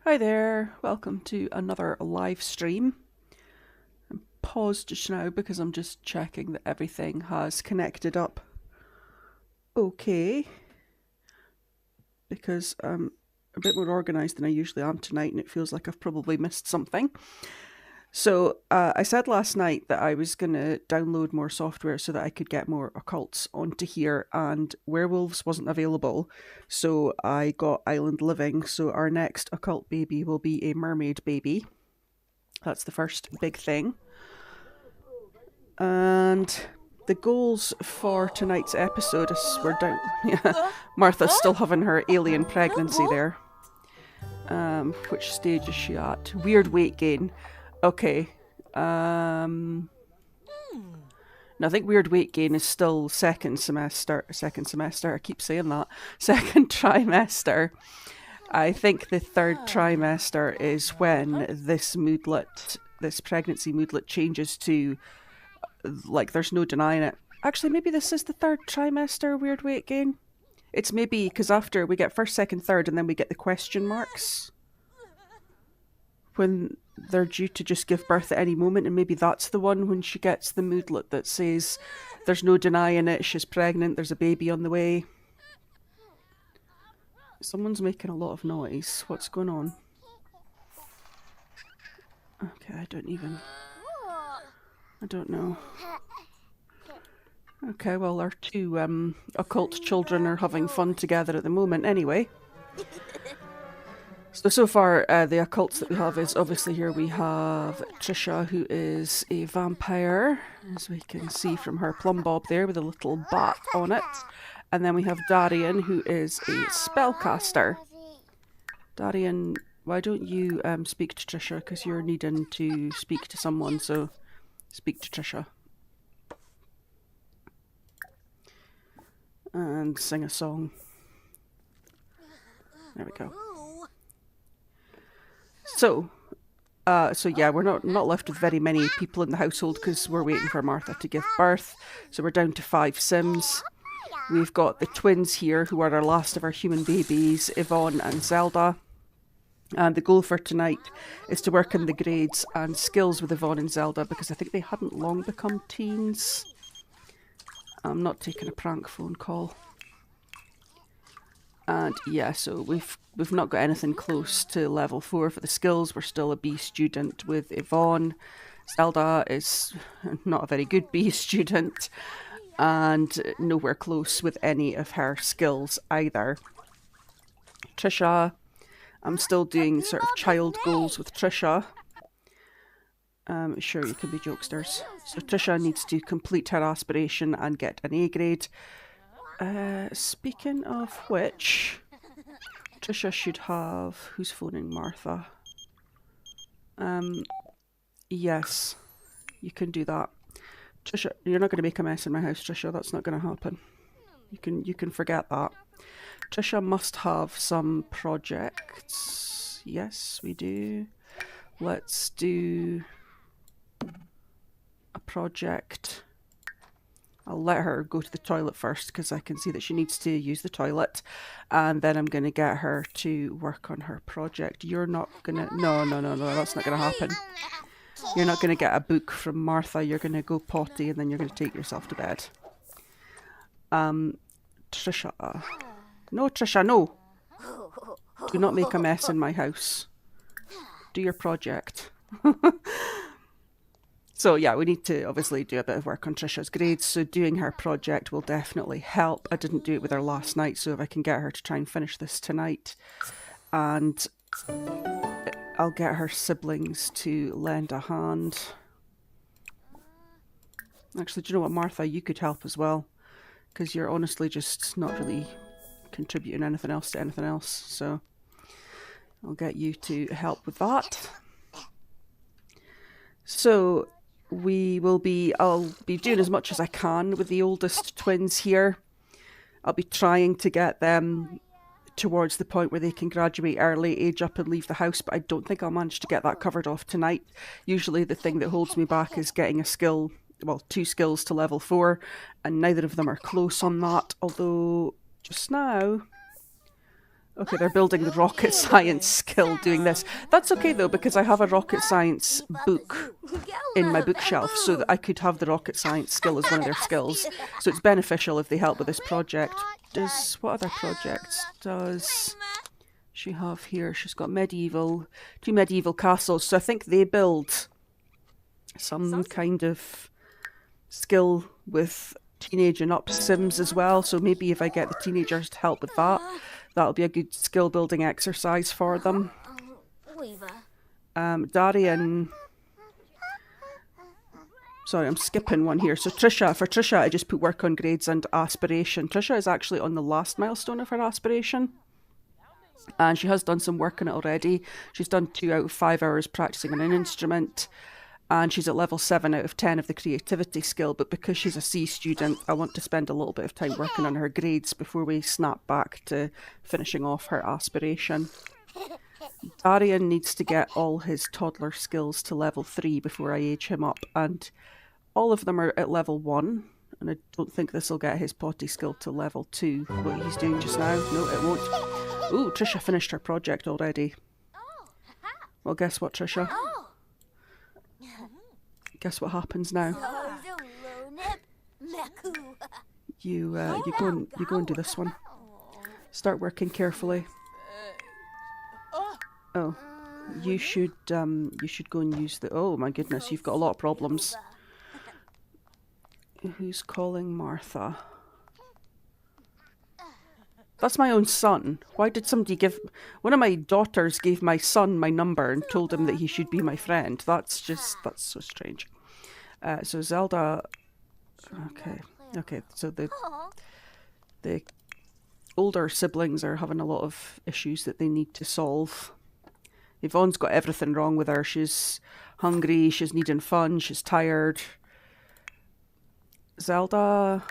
Hi there, welcome to another live stream. I'm paused just now because I'm just checking that everything has connected up okay, because I'm a bit more organised than I usually am tonight and it feels like I've probably missed something. So I said last night that I was going to download more software so that I could get more occults onto here, and werewolves wasn't available, so I got Island Living. So our next occult baby will be a mermaid baby. That's the first big thing. And the goals for tonight's episode is we're down. Yeah, Martha's still having her alien pregnancy there. Which stage is she at? Weird weight gain. Okay. No, I think weird weight gain is still second semester. I keep saying that. Second trimester. I think the third trimester is when this pregnancy moodlet changes to, like, there's no denying it. Actually, maybe this is the third trimester weird weight gain. It's maybe because after we get first, second, third, and then we get the question marks when they're due to just give birth at any moment, and maybe that's the one when she gets the moodlet that says there's no denying it, she's pregnant, there's a baby on the way. Someone's making a lot of noise. What's going on? Okay, I don't know. Okay, well, our two occult children are having fun together at the moment anyway. So far, the occults that we have is obviously here we have Tricia, who is a vampire, as we can see from her plumb bob there with a little bat on it. And then we have Darian, who is a spellcaster. Darian, why don't you speak to Tricia, because you're needing to speak to someone, so speak to Tricia. And sing a song. There we go. So yeah, we're not left with very many people in the household because we're waiting for Martha to give birth. So we're down to 5 Sims. We've got the twins here, who are our last of our human babies, Yvonne and Zelda. And the goal for tonight is to work on the grades and skills with Yvonne and Zelda, because I think they hadn't long become teens. I'm not taking a prank phone call. And yeah, so we've not got anything close to level 4 for the skills. We're still a B student with Yvonne. Zelda is not a very good B student, and nowhere close with any of her skills either. Tricia, I'm still doing sort of child goals with Tricia. Sure, you can be jokesters. So Tricia needs to complete her aspiration and get an A grade. Speaking of which, Tricia should have... Who's phoning Martha? Yes, you can do that. Tricia, you're not going to make a mess in my house, Tricia. That's not going to happen. You can forget that. Tricia must have some projects. Yes, we do. Let's do a project. I'll let her go to the toilet first because I can see that she needs to use the toilet, and then I'm going to get her to work on her project. You're not going to... No, that's not going to happen. You're not going to get a book from Martha. You're going to go potty and then you're going to take yourself to bed. Tricia. No, Tricia, no. Do not make a mess in my house. Do your project. So yeah, we need to obviously do a bit of work on Tricia's grades, so doing her project will definitely help. I didn't do it with her last night, so if I can get her to try and finish this tonight, and I'll get her siblings to lend a hand. Actually, do you know what, Martha, you could help as well, because you're honestly just not really contributing anything else to anything else, so I'll get you to help with that. So I'll be doing as much as I can with the oldest twins here. I'll be trying to get them towards the point where they can graduate early, age up and leave the house, but I don't think I'll manage to get that covered off tonight. Usually the thing that holds me back is getting a skill, well, 2 skills to level 4, and neither of them are close on that, although just now Okay, they're building the rocket science skill doing this. That's okay though, because I have a rocket science book in my bookshelf, so that I could have the rocket science skill as one of their skills. So it's beneficial if they help with this project. What other projects does she have here? She's got two medieval castles. So I think they build some kind of skill with teenage and up sims as well. So maybe if I get the teenagers to help with that, that'll be a good skill building exercise for them. Darian. Sorry, I'm skipping one here. So for Tricia, I just put work on grades and aspiration. Tricia is actually on the last milestone of her aspiration. And she has done some work on it already. She's done 2 out of 5 hours practicing on an instrument. And she's at level 7 out of 10 of the creativity skill. But because she's a C student, I want to spend a little bit of time working on her grades before we snap back to finishing off her aspiration. Darian needs to get all his toddler skills to level 3 before I age him up. And all of them are at level 1. And I don't think this will get his potty skill to level 2, what he's doing just now. No, it won't. Ooh, Tricia finished her project already. Well, guess what, Tricia? Guess what happens now? You go and do this one. Start working carefully. Oh, you should go and use the. Oh my goodness, you've got a lot of problems. Who's calling Martha? That's my own son. Why did somebody give... One of my daughters gave my son my number and told him that he should be my friend. That's so strange. So Zelda... Okay, so the older siblings are having a lot of issues that they need to solve. Yvonne's got everything wrong with her. She's hungry, she's needing fun, she's tired. Zelda...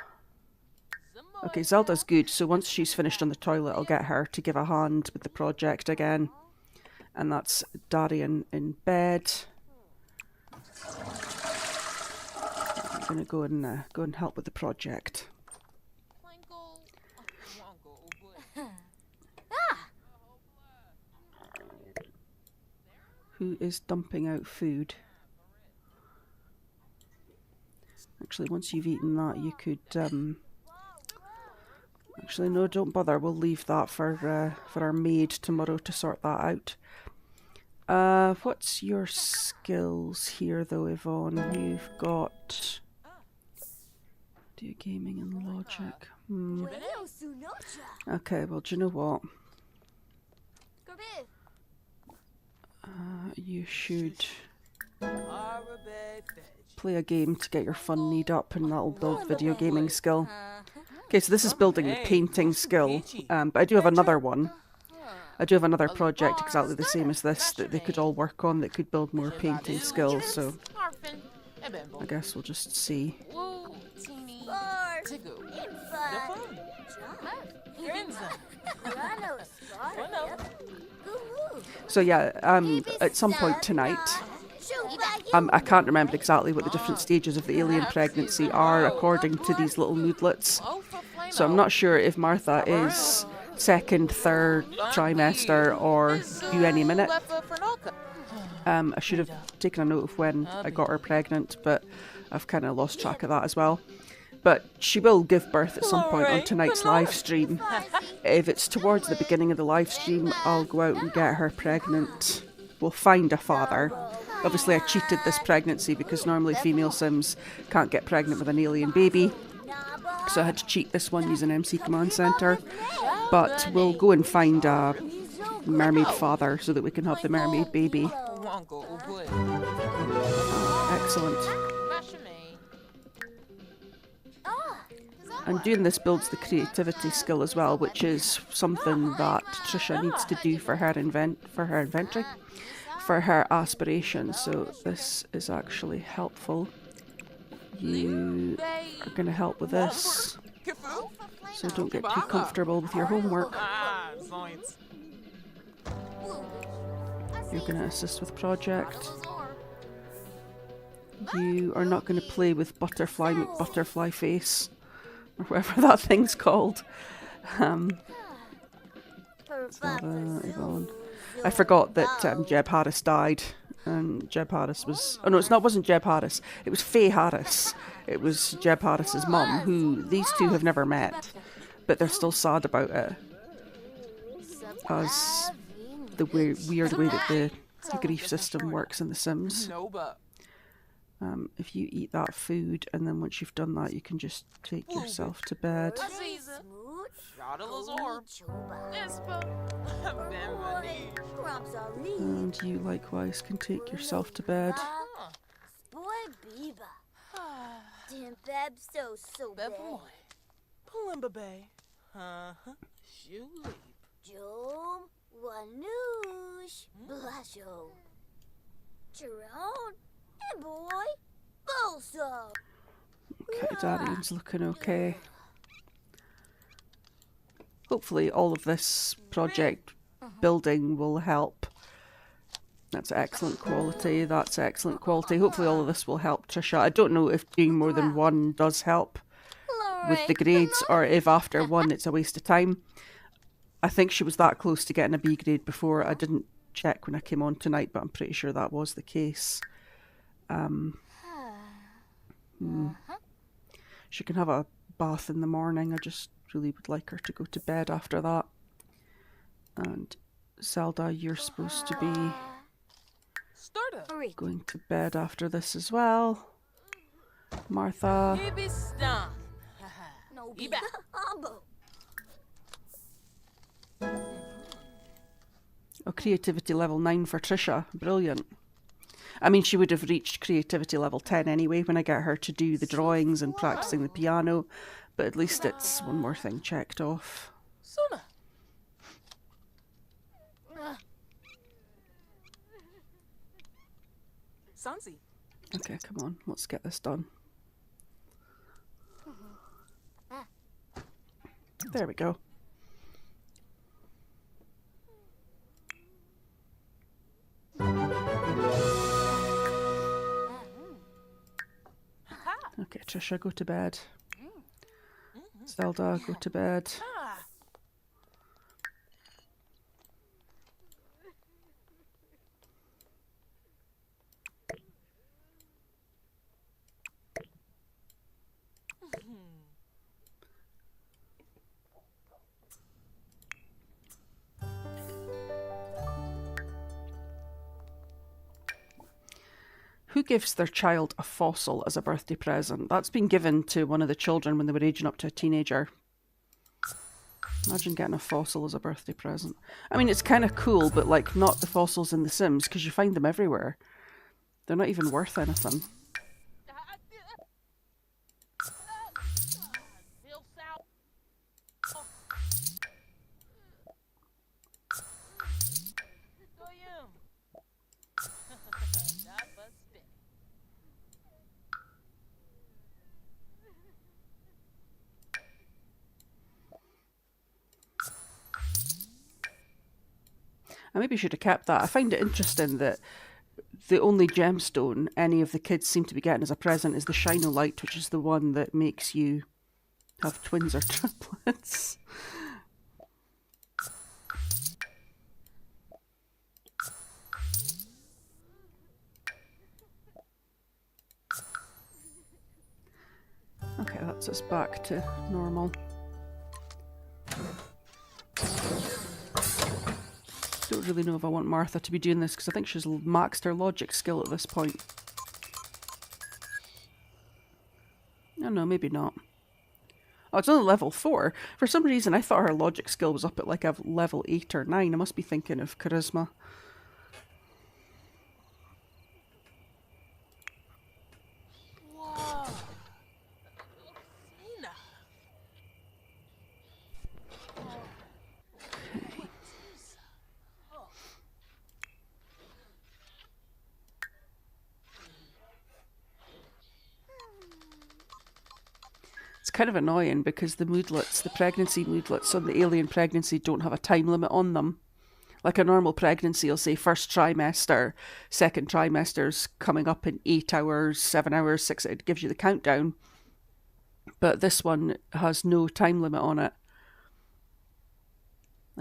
Okay, Zelda's good, so once she's finished on the toilet, I'll get her to give a hand with the project again. And that's Darian in bed. I'm gonna go and help with the project. Who is dumping out food? Actually, once you've eaten that, you could... Actually, no, don't bother. We'll leave that for our maid tomorrow to sort that out. What's your skills here, though, Yvonne? You've got... Do gaming and logic. Okay, well, do you know what? You should play a game to get your fun need up, and that'll build video gaming skill. Okay, so this is building the painting skill, but I do have another one. I do have another project exactly the same as this that they could all work on that could build more painting skills, so I guess we'll just see. So yeah, at some point tonight, I can't remember exactly what the different stages of the alien pregnancy are according to these little moodlets. So I'm not sure if Martha is second, third trimester or due any minute. I should have taken a note of when I got her pregnant, but I've kind of lost track of that as well. But she will give birth at some point on tonight's live stream. If it's towards the beginning of the live stream, I'll go out and get her pregnant. We'll find a father. Obviously I cheated this pregnancy because normally female sims can't get pregnant with an alien baby. So I had to cheat this one using MC Command Center. But we'll go and find a mermaid father so that we can have the mermaid baby. Excellent. And doing this builds the creativity skill as well, which is something that Tricia needs to do for her inventory, for her aspiration. So this is actually helpful. You are going to help with this, so don't get too comfortable with your homework. You're going to assist with project. You are not going to play with Butterfly McButterfly Face, or whatever that thing's called. Zelda, Yvonne. I forgot that Jeb Harris died, and Jeb Harris was... Oh no, wasn't Jeb Harris. It was Faye Harris. It was Jeb Harris's mum, who these two have never met, but they're still sad about it, as the weird way that the grief system works in The Sims. If you eat that food, and then once you've done that, you can just take yourself to bed. And you likewise can take yourself to bed. Okay, Darian's looking okay. Hopefully all of this project building will help. That's excellent quality, that's excellent quality. Hopefully all of this will help Tricia. I don't know if doing more than one does help with the grades, or if after one it's a waste of time. I think she was that close to getting a B grade before. I didn't check when I came on tonight, but I'm pretty sure that was the case. She can have a bath in the morning. I just really would like her to go to bed after that. And Zelda, you're supposed to be going to bed after this as well. Martha. Oh, creativity level 9 for Tricia. Brilliant. I mean, she would have reached creativity level 10 anyway when I get her to do the drawings and practicing the piano, but at least it's one more thing checked off. Okay, come on, let's get this done. There we go. Okay, Tricia, go to bed. Zelda, go to bed. Who gives their child a fossil as a birthday present? That's been given to one of the children when they were aging up to a teenager. Imagine getting a fossil as a birthday present. I mean, it's kind of cool, but like not the fossils in The Sims, because you find them everywhere. They're not even worth anything. I maybe should have kept that. I find it interesting that the only gemstone any of the kids seem to be getting as a present is the Shino-Light, which is the one that makes you have twins or triplets. Okay, that's us back to normal. Don't really know if I want Martha to be doing this because I think she's maxed her logic skill at this point. Oh no, maybe not. Oh, it's only level 4. For some reason I thought her logic skill was up at like a level 8 or 9. I must be thinking of charisma. It's kind of annoying because the moodlets, the pregnancy moodlets on the alien pregnancy don't have a time limit on them. Like a normal pregnancy will say first trimester, second trimester's coming up in 8 hours, 7 hours, 6, it gives you the countdown. But this one has no time limit on it.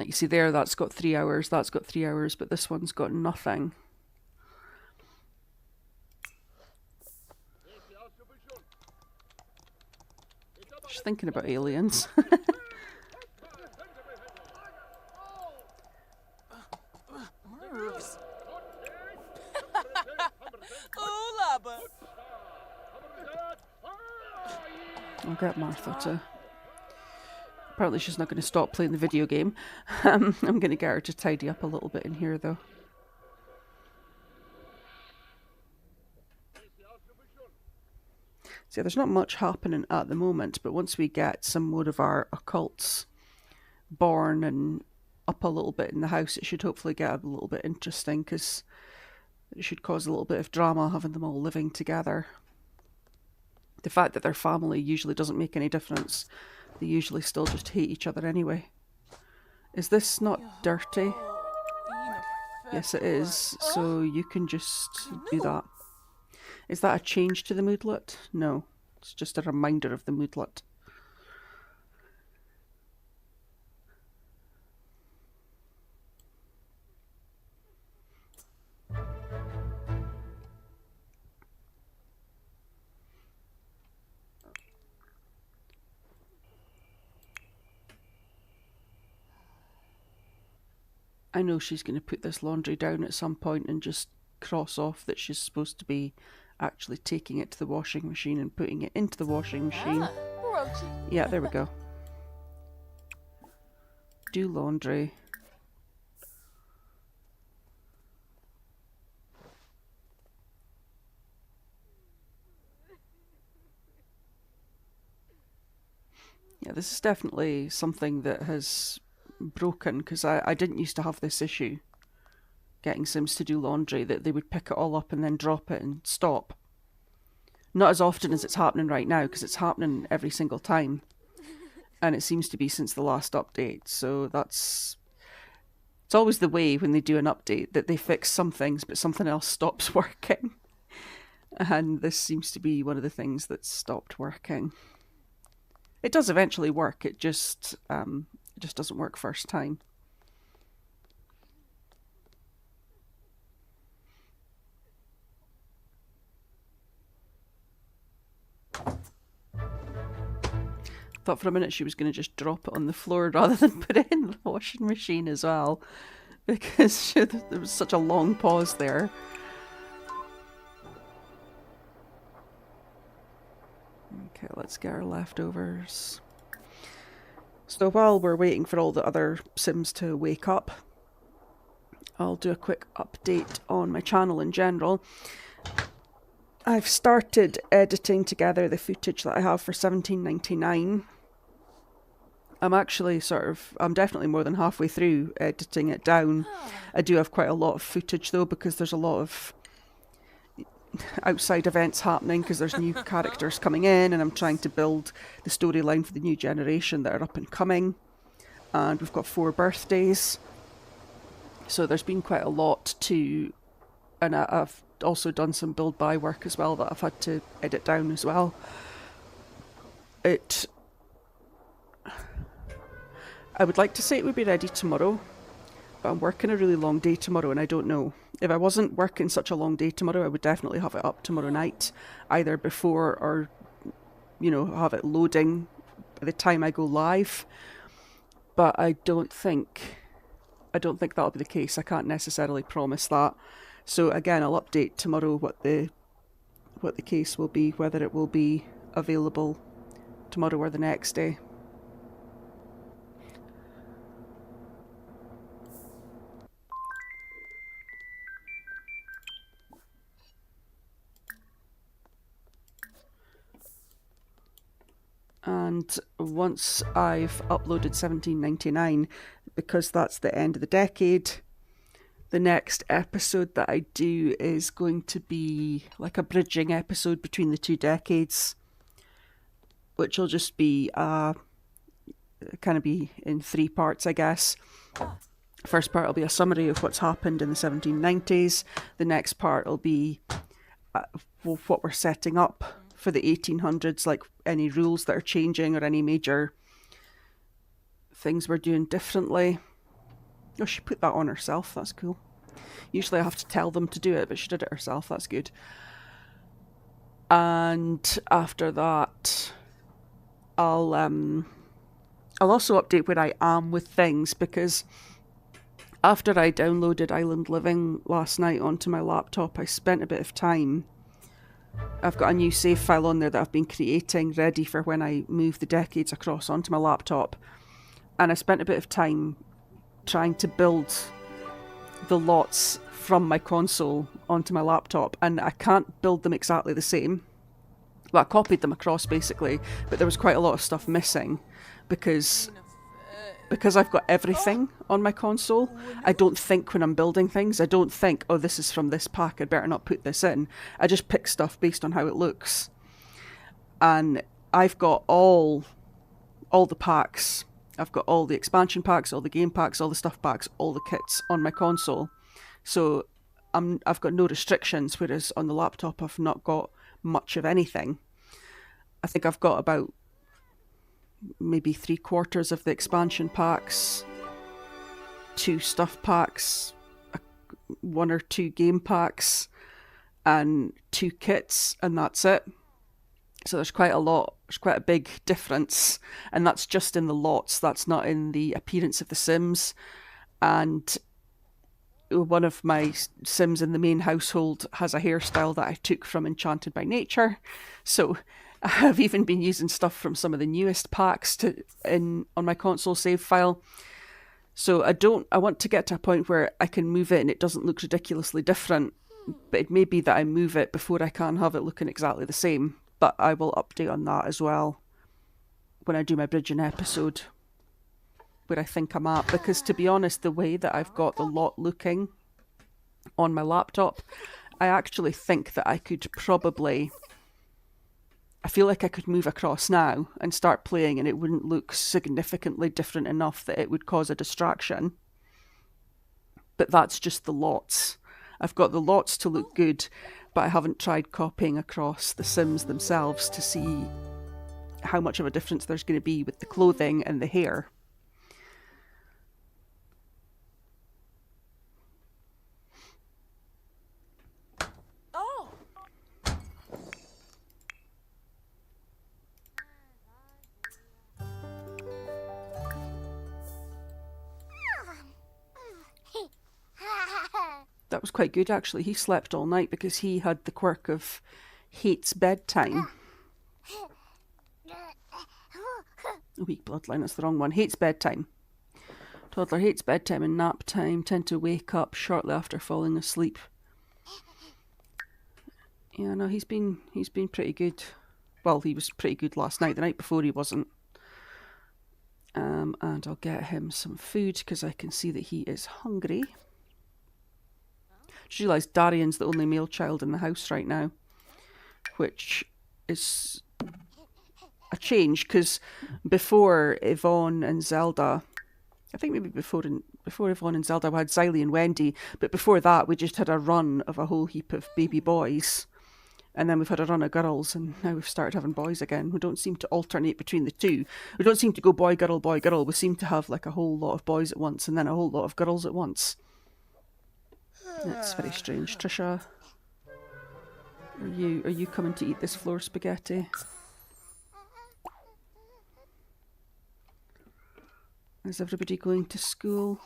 Like you see there, that's got 3 hours, that's got 3 hours, but this one's got nothing. Just thinking about aliens. I'll get Martha to... Apparently she's not going to stop playing the video game. I'm going to get her to tidy up a little bit in here though. See, there's not much happening at the moment, but once we get some more of our occults born and up a little bit in the house, it should hopefully get a little bit interesting, because it should cause a little bit of drama having them all living together. The fact that they're family usually doesn't make any difference. They usually still just hate each other anyway. Is this not dirty? Yes, it is. So you can just do that. Is that a change to the moodlet? No. It's just a reminder of the moodlet. I know she's going to put this laundry down at some point and just cross off that she's supposed to be actually taking it to the washing machine and putting it into the washing machine. Yeah, there we go. Do laundry. Yeah, this is definitely something that has broken, because I didn't used to have this issue getting Sims to do laundry, that they would pick it all up and then drop it and stop. Not as often as it's happening right now, because it's happening every single time, and it seems to be since the last update. So it's always the way when they do an update, that they fix some things but something else stops working, and this seems to be one of the things that stopped working. It does eventually work, it just doesn't work first time. Thought for a minute she was going to just drop it on the floor rather than put it in the washing machine as well, because there was such a long pause there. Okay, let's get our leftovers. So while we're waiting for all the other Sims to wake up, I'll do a quick update on my channel in general. I've started editing together the footage that I have for 1799. I'm definitely more than halfway through editing it down. I do have quite a lot of footage though, because there's a lot of outside events happening, because there's new characters coming in, and I'm trying to build the storyline for the new generation that are up and coming. And we've got 4 birthdays. So there's been quite a lot to... And I've also done some build buy work as well that I've had to edit down as well. I would like to say it would be ready tomorrow, but I'm working a really long day tomorrow and I don't know. If I wasn't working such a long day tomorrow, I would definitely have it up tomorrow night, either before or, have it loading by the time I go live. But I don't think that'll be the case. I can't necessarily promise that. So again, I'll update tomorrow what the case will be, whether it will be available tomorrow or the next day. And once I've uploaded 1799, because that's the end of the decade, the next episode that I do is going to be like a bridging episode between the 2 decades, which will just be kind of be in 3 parts, I guess. First part will be a summary of what's happened in the 1790s. The next part will be what we're setting up for the 1800s, like any rules that are changing or any major things we're doing differently. Oh, she put that on herself. That's cool. Usually I have to tell them to do it, but she did it herself. That's good. And after that, I'll also update where I am with things, because after I downloaded Island Living last night onto my laptop, I spent a bit of time. I've got a new save file on there that I've been creating ready for when I move the decades across onto my laptop. And I spent a bit of time trying to build the lots from my console onto my laptop, and I can't build them exactly the same. Well, I copied them across basically, but there was quite a lot of stuff missing because I've got everything on my console. I don't think when I'm building things. I don't think, oh, this is from this pack, I'd better not put this in. I just pick stuff based on how it looks. And I've got all the packs. I've got all the expansion packs, all the game packs, all the stuff packs, all the kits on my console. So I've got no restrictions, whereas on the laptop I've not got much of anything. I think I've got about maybe 3/4 of the expansion packs, 2 stuff packs, 1 or 2 game packs, and 2 kits, and that's it. So there's quite a lot, there's quite a big difference, and that's just in the lots, that's not in the appearance of the Sims. And one of my Sims in the main household has a hairstyle that I took from Enchanted by Nature, so I've even been using stuff from some of the newest packs on my console save file. So I want to get to a point where I can move it and it doesn't look ridiculously different, but it may be that I move it before I can have it looking exactly the same. But I will update on that as well when I do my bridging episode, where I think I'm at. Because to be honest, the way that I've got the lot looking on my laptop, I actually think that I could probably... I feel like I could move across now and start playing and it wouldn't look significantly different enough that it would cause a distraction. But that's just the lots. I've got the lots to look good, but I haven't tried copying across the Sims themselves to see how much of a difference there's going to be with the clothing and the hair. That was quite good, actually. He slept all night because he had the quirk of hates bedtime. Weak bloodline, that's the wrong one. Hates bedtime. Toddler hates bedtime and nap time, tend to wake up shortly after falling asleep. Yeah, no, he's been pretty good. Well, he was pretty good last night. The night before he wasn't. And I'll get him some food because I can see that he is hungry. Just realised Darian's the only male child in the house right now, which is a change because before Yvonne and Zelda, I think maybe before Yvonne and Zelda we had Xylee and Wendy, but before that we just had a run of a whole heap of baby boys, and then we've had a run of girls, and now we've started having boys again. We don't seem to alternate between the two. We don't seem to go boy, girl, boy, girl. We seem to have like a whole lot of boys at once and then a whole lot of girls at once. That's very strange. Tricia, are you coming to eat this floor spaghetti? Is everybody going to school?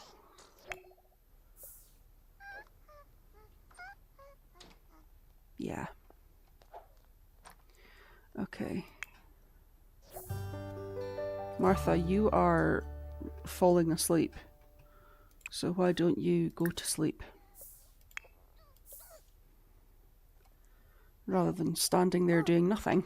Yeah. Okay. Martha, you are falling asleep. So why don't you go to sleep? Rather than standing there doing nothing.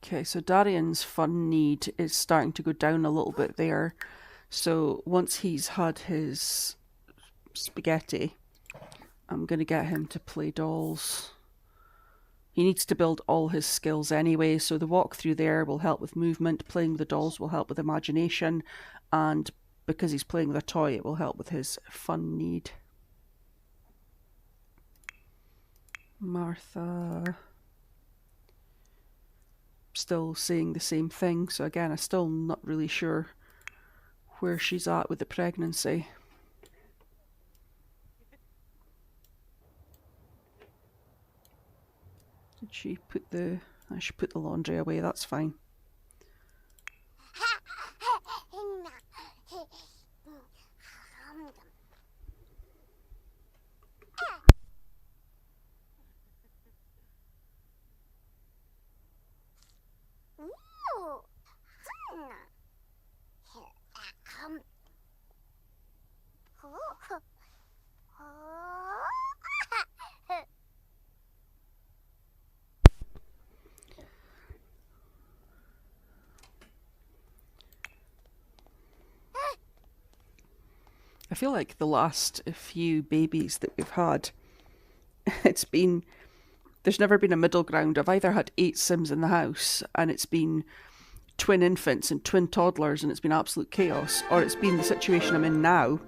Okay, so Darian's fun need is starting to go down a little bit there. So once he's had his spaghetti, I'm going to get him to play dolls He needs to build all his skills anyway, so the walkthrough there will help with movement, playing with the dolls will help with imagination, and because he's playing with a toy, it will help with his fun need. Martha... still saying the same thing, so again, I'm still not really sure where she's at with the pregnancy. Did she put the... I should put the laundry away, that's fine. I feel like the last few babies that we've had, it's been... There's never been a middle ground. I've either had 8 Sims in the house, and it's been twin infants and twin toddlers, and it's been absolute chaos, or it's been the situation I'm in now,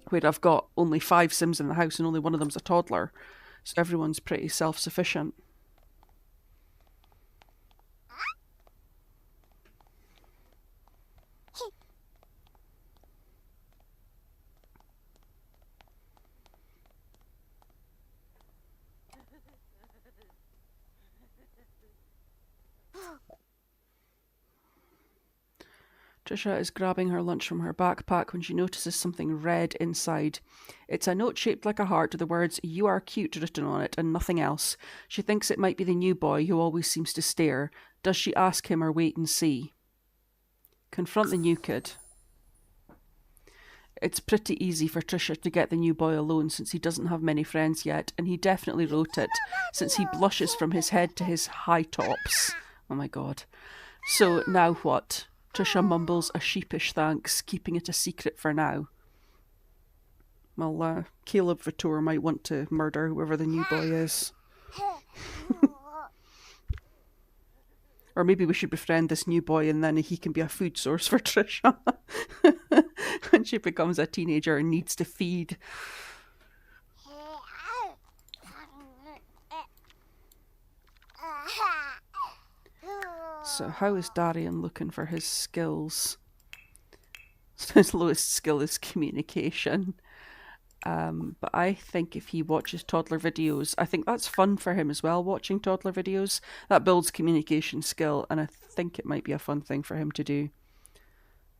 where I've got only 5 Sims in the house and only one of them's a toddler, so everyone's pretty self-sufficient. Tricia is grabbing her lunch from her backpack when she notices something red inside. It's a note shaped like a heart with the words, "You are cute" written on it and nothing else. She thinks it might be the new boy who always seems to stare. Does she ask him or wait and see? Confront the new kid. It's pretty easy for Tricia to get the new boy alone since he doesn't have many friends yet, and he definitely wrote it since he blushes from his head to his high tops. Oh my god. So now what? Tricia mumbles a sheepish thanks, keeping it a secret for now. Well, Caleb Vittor might want to murder whoever the new boy is. Or maybe we should befriend this new boy and then he can be a food source for Tricia. When she becomes a teenager and needs to feed. So how is Darian looking for his skills? His lowest skill is communication. But I think if he watches toddler videos, I think that's fun for him as well, watching toddler videos. That builds communication skill, and I think it might be a fun thing for him to do.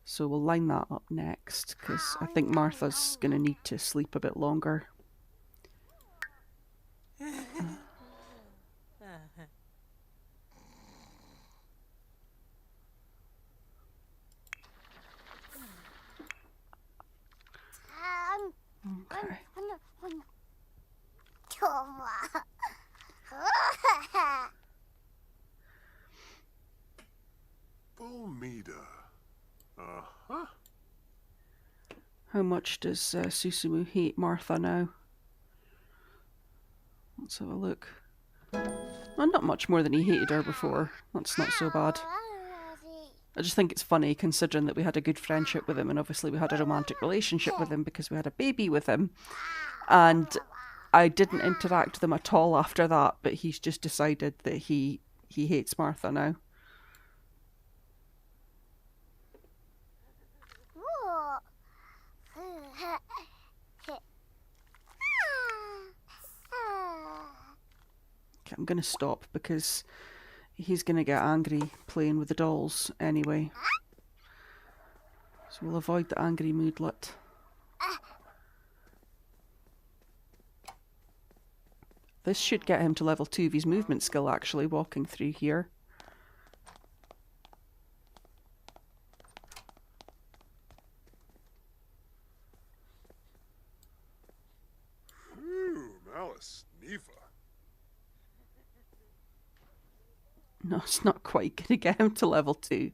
So we'll line that up next, because I think Martha's going to need to sleep a bit longer. Okay. How much does Susumu hate Martha now? Let's have a look. Well, not much more than he hated her before. That's not so bad. I just think it's funny considering that we had a good friendship with him, and obviously we had a romantic relationship with him because we had a baby with him. And I didn't interact with him at all after that, but he's just decided that he hates Martha now. Okay, I'm going to stop because he's going to get angry playing with the dolls anyway. So we'll avoid the angry moodlet. This should get him to level 2 of his movement skill, actually, walking through here. No, it's not quite going to get him to level 2.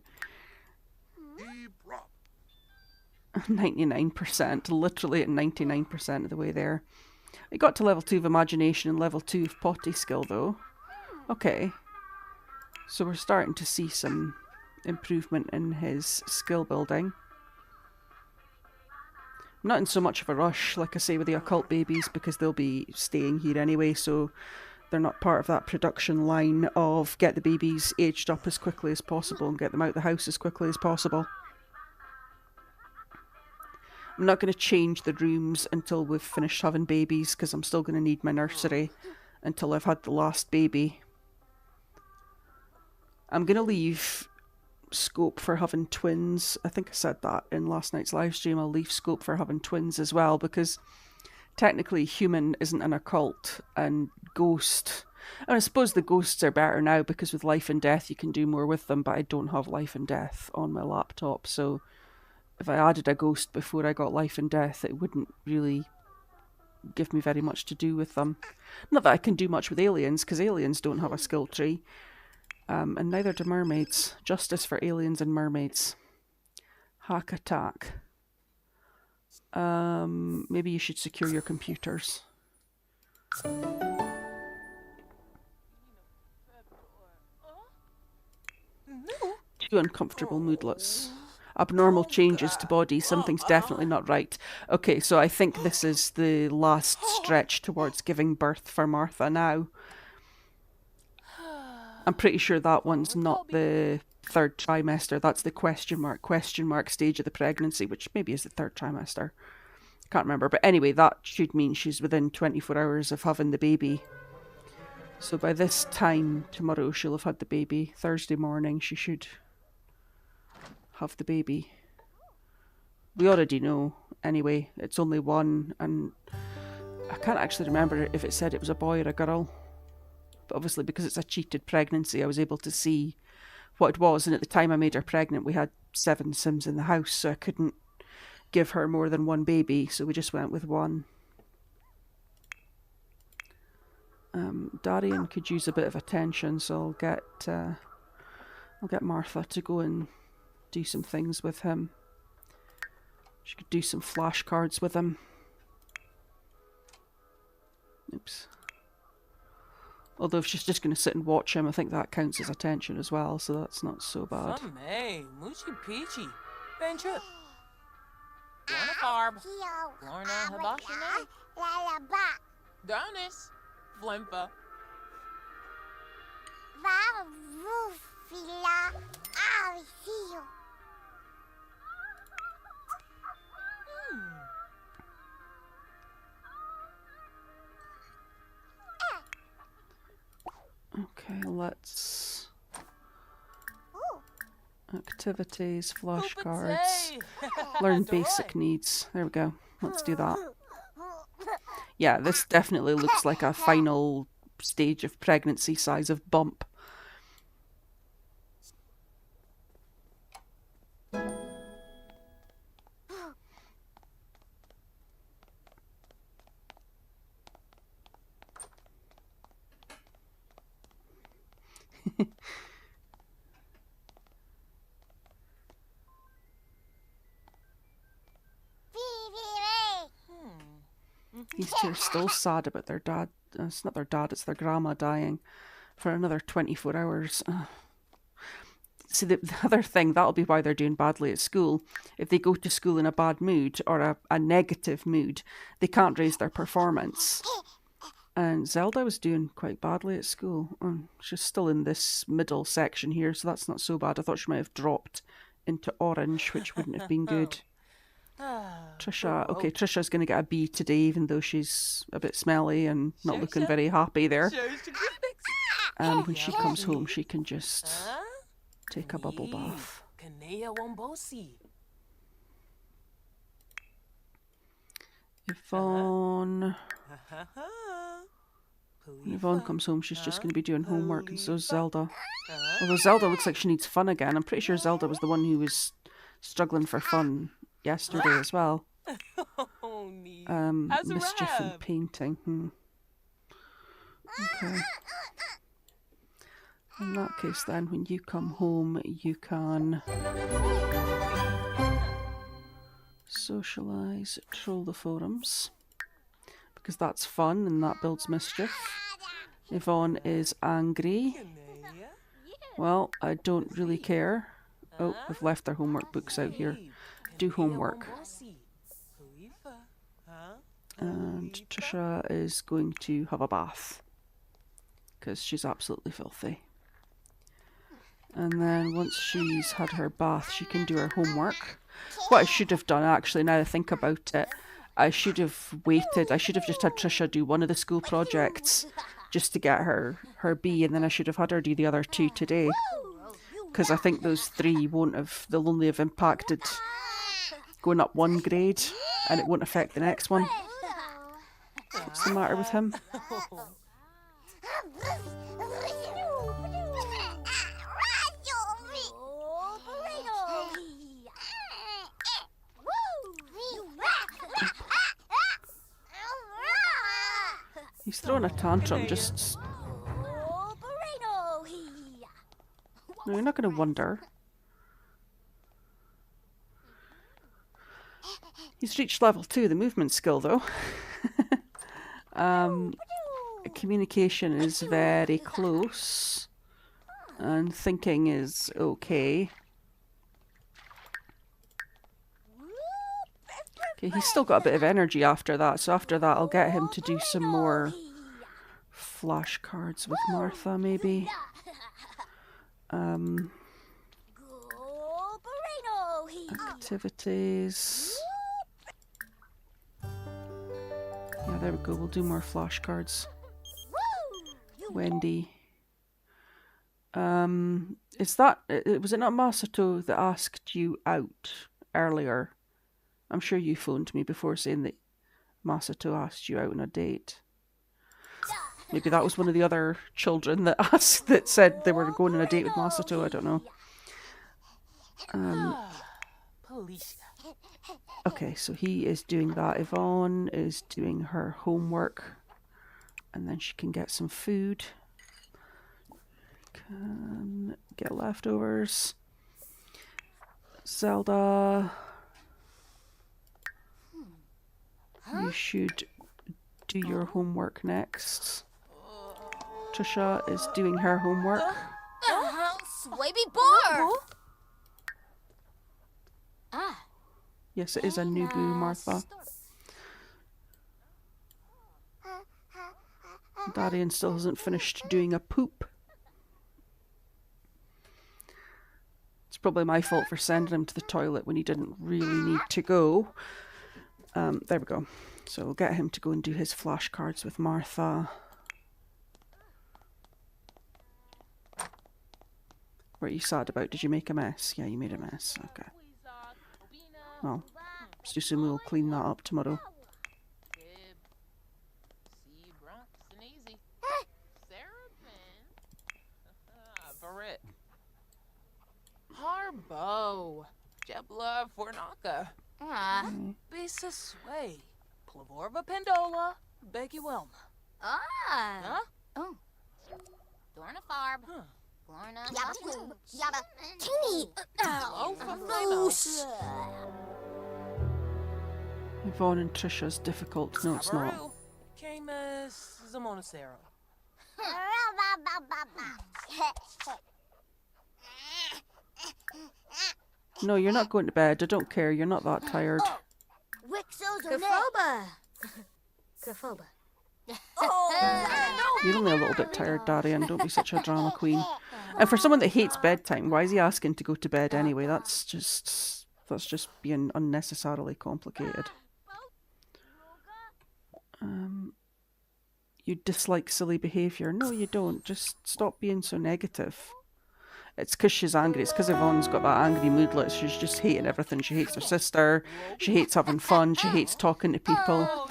99%, literally at 99% of the way there. He got to level 2 of imagination and level 2 of potty skill though. Okay. So we're starting to see some improvement in his skill building. I'm not in so much of a rush, like I say, with the occult babies, because they'll be staying here anyway, so they're not part of that production line of get the babies aged up as quickly as possible and get them out the house as quickly as possible. I'm not going to change the rooms until we've finished having babies, because I'm still going to need my nursery until I've had the last baby. I'm going to leave scope for having twins. I think I said that in last night's live stream. I'll leave scope for having twins as well, because technically human isn't an occult, and ghost, and I suppose the ghosts are better now because with life and death you can do more with them, but I don't have life and death on my laptop, so if I added a ghost before I got life and death, it wouldn't really give me very much to do with them. Not that I can do much with aliens, because aliens don't have a skill tree. And neither do mermaids. Justice for aliens and mermaids. Hack attack. Maybe you should secure your computers. Too uncomfortable moodlets. Abnormal changes to body. Something's definitely not right. Okay, so I think this is the last stretch towards giving birth for Martha now. I'm pretty sure that one's not the third trimester. That's the question mark stage of the pregnancy, which maybe is the third trimester. Can't remember. But anyway, that should mean she's within 24 hours of having the baby. So by this time tomorrow, she'll have had the baby. Thursday morning, she should have the baby. We already know. Anyway, it's only one, and I can't actually remember if it said it was a boy or a girl. But obviously, because it's a cheated pregnancy, I was able to see what it was. And at the time I made her pregnant, we had 7 Sims in the house, so I couldn't give her more than one baby, so we just went with one. Darian could use a bit of attention, so I'll get Martha to go and do some things with him. She could do some flashcards with him. Oops. Although if she's just going to sit and watch him, I think that counts as attention as well, so that's not so bad. Okay, let's... Activities, flashcards, learn basic needs. There we go. Let's do that. Yeah, this definitely looks like a final stage of pregnancy size of bump. These two are still sad about their dad. It's not their dad, it's their grandma dying for another 24 hours. See, the other thing, that'll be why they're doing badly at school. If they go to school in a bad mood or a negative mood, they can't raise their performance. And Zelda was doing quite badly at school. She's still in this middle section here, so that's not so bad. I thought she might have dropped into orange, which wouldn't have been good. Tricia, okay, Tricia's going to get a B today, even though she's a bit smelly and not looking very happy there. And when she comes home, she can just take a bubble bath. Yvonne. When Yvonne comes home, she's just going to be doing homework, and so's Zelda. Although Zelda looks like she needs fun again. I'm pretty sure Zelda was the one who was struggling for fun yesterday as well. Mischief and painting. Okay. In that case then, when you come home, you can socialise, troll the forums, because that's fun and that builds mischief. Yvonne is angry. Well, I don't really care. Oh, we've left their homework books out here. Do homework. And Tricia is going to have a bath because she's absolutely filthy. And then once she's had her bath, she can do her homework. What I should have done, actually, now that I think about it, I should have waited. I should have just had Tricia do one of the school projects just to get her B, and then I should have had her do the other two today. Because I think those three they'll only have impacted going up one grade, and it won't affect the next one. What's the matter with him? He's throwing a tantrum, just... No, you're not going to wonder. He's reached level 2, the movement skill, though. Communication is very close. And thinking is okay. Okay, he's still got a bit of energy after that, so after that I'll get him to do some more flashcards with Martha, maybe. Activities. Yeah, there we go, we'll do more flashcards. Wendy. Was it not Masato that asked you out earlier? I'm sure you phoned me before saying that Masato asked you out on a date. Maybe that was one of the other children that said they were going on a date with Masato, I don't know. Okay, so he is doing that. Yvonne is doing her homework. And then she can get some food. Can get leftovers. Zelda... You should do your homework next. Tricia is doing her homework. Swaby bar! Yes, it is a new boo, Martha. Darian still hasn't finished doing a poop. It's probably my fault for sending him to the toilet when he didn't really need to go. There we go. So we'll get him to go and do his flashcards with Martha. What are you sad about? Did you make a mess? Yeah, you made a mess. Okay. Well, Susumu will clean that up tomorrow. Harbo, Jebla Fornaka. Bisa Sway, Plavorva Pendola, Becky Wilma. Huh? Oh. Dorna Farb. Glorna. Yabba. Teeny. Yvonne and Tricia's difficult. No, it's not. Camus Zamonacero. No, you're not going to bed. I don't care. You're not that tired. Kafoba. You're only a little bit tired, Darian. Don't be such a drama queen. And for someone that hates bedtime, why is he asking to go to bed anyway? That's just being unnecessarily complicated. You dislike silly behaviour. No, you don't. Just stop being so negative. It's because she's angry. It's because Yvonne's got that angry moodlet. She's just hating everything. She hates her sister. She hates having fun. She hates talking to people.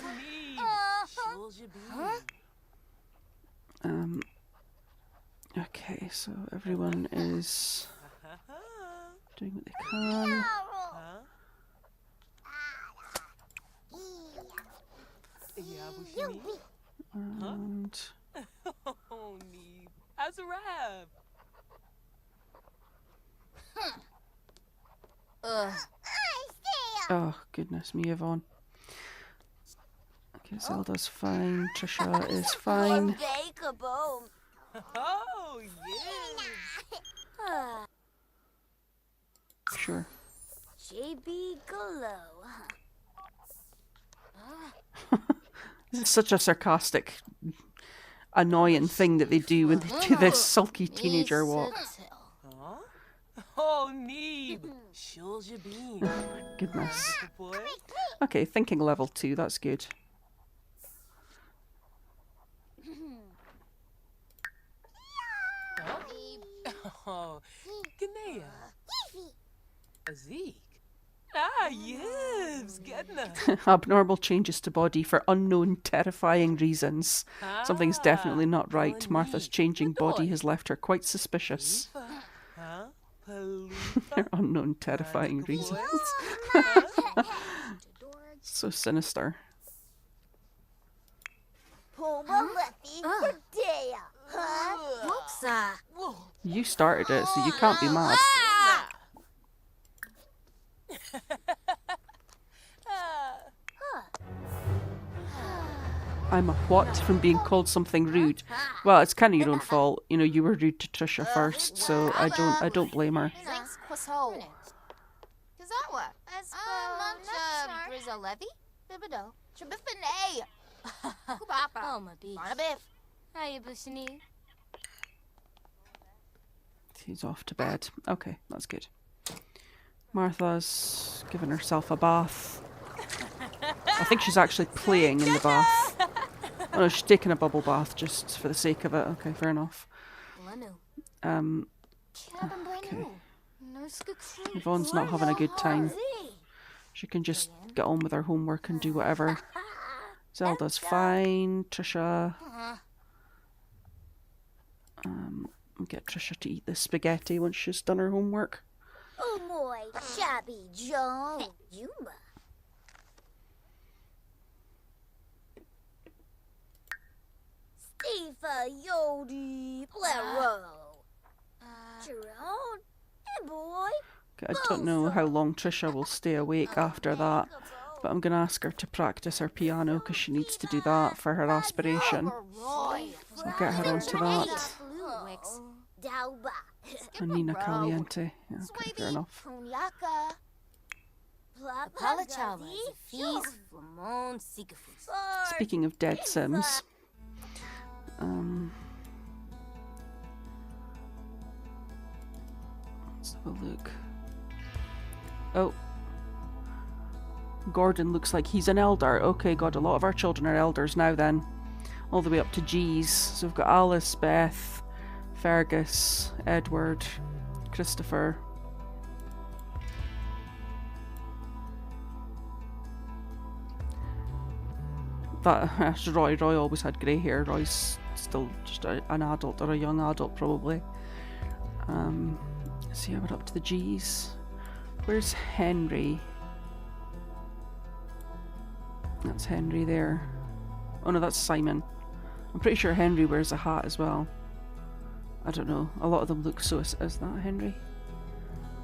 Okay, so everyone is doing what they can. And... Oh, goodness me, Yvonne. Okay, Zelda's fine. Tricia is fine. Oh, yeah. Sure. JB Glow. This is such a sarcastic, annoying thing that they do when they do this sulky teenager walk. Huh? Oh, Neeb. Shows you bean. Goodness. Boy. Okay, thinking level 2, that's good. Oh, Ganea. Zeke. Ah, yes, getting Abnormal changes to body for unknown, terrifying reasons. Something's definitely not right. Martha's changing body has left her quite suspicious. Huh? For unknown, terrifying reasons. So sinister. You started it, so you can't be mad. I'm a what from being called something rude? Well, it's kind of your own fault. You know, you were rude to Tricia first, so I don't blame her. She's off to bed. Okay, that's good. Martha's given herself a bath. I think she's actually playing in the bath. Oh no, she's taking a bubble bath just for the sake of it. Okay, fair enough. Okay. Yvonne's not having a good time. She can just get on with her homework and do whatever. Zelda's fine. Tricia. Get Tricia to eat the spaghetti once she's done her homework. Oh boy, shabby Joe. Yuma. Steve Yodi Plero. Jerome. Hey boy. Okay, I don't know how long Tricia will stay awake after that, but I'm going to ask her to practice her piano because she needs to do that for her aspiration. So I'll get her onto that. And Nina Caliente. Yeah, okay, fair enough. Speaking of dead Sims, let's have a look. Oh, Gordon looks like he's an elder. Okay, God, a lot of our children are elders now then. All the way up to G's. So we've got Alice, Beth, Fergus, Edward, Christopher. That's Roy. Roy always had grey hair. Roy's still just an adult or a young adult probably. Let's see how we're up to the G's. Where's Henry? That's Henry there. Oh no, that's Simon. I'm pretty sure Henry wears a hat as well. I don't know. A lot of them look so... Is that Henry?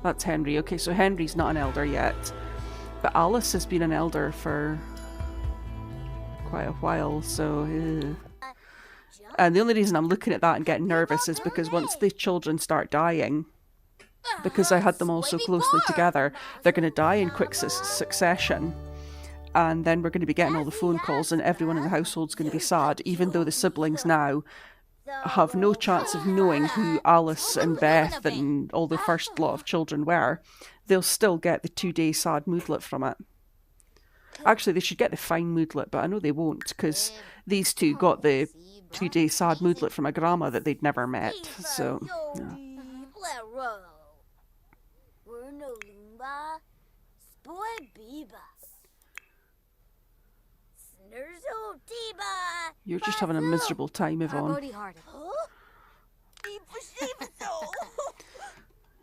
That's Henry. Okay, so Henry's not an elder yet. But Alice has been an elder for quite a while, so... And the only reason I'm looking at that and getting nervous is because once the children start dying, because I had them all so closely together, they're going to die in quick succession. And then we're going to be getting all the phone calls and everyone in the household's going to be sad, even though the siblings now have no chance of knowing who Alice and Beth and all the first lot of children were. They'll still get the 2-day sad moodlet from it. Actually, they should get the fine moodlet, but I know they won't, because these two got the 2-day sad moodlet from a grandma that they'd never met. So, yeah. You're just having a miserable time, Yvonne.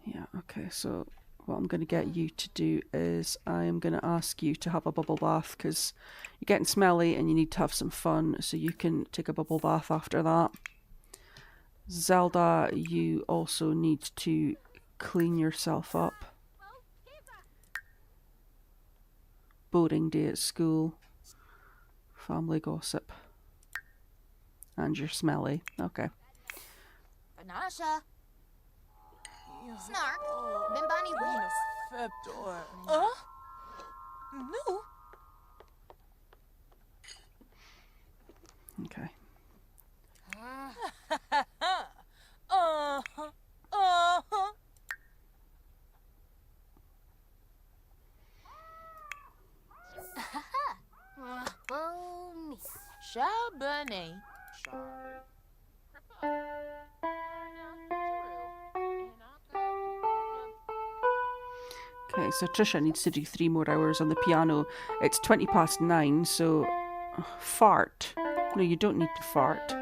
Yeah, okay, so what I'm going to get you to do is I'm going to ask you to have a bubble bath because you're getting smelly and you need to have some fun, so you can take a bubble bath after that. Zelda, you also need to clean yourself up. Boring day at school. Family gossip. And you're smelly. Okay. Anasha. Snark. Bimbani Wix. Feptor. No. Okay. Boom. Shabane. Okay, so Tricia needs to do 3 more hours on the piano. It's 9:20, so fart. No, you don't need to fart.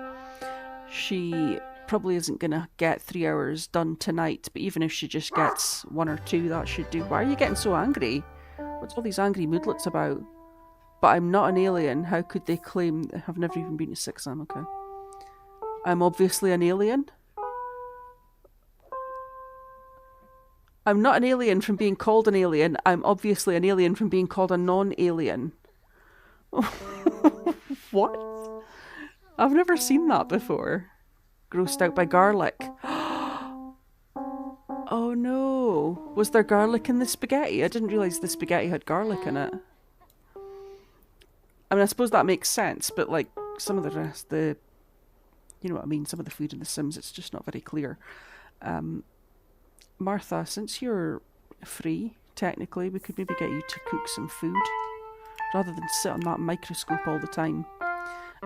She probably isn't going to get 3 hours done tonight, but even if she just gets 1 or 2, that should do. Why are you getting so angry? What's all these angry moodlets about? But I'm not an alien. How could they claim I've never even been to 6am? Okay. I'm obviously an alien. I'm not an alien from being called an alien. I'm obviously an alien from being called a non-alien. What? I've never seen that before. Grossed out by garlic. Oh no. Was there garlic in the spaghetti? I didn't realise the spaghetti had garlic in it. I mean, I suppose that makes sense, but like some of the rest, you know what I mean, some of the food in The Sims, it's just not very clear. Martha, since you're free, technically, we could maybe get you to cook some food, rather than sit on that microscope all the time.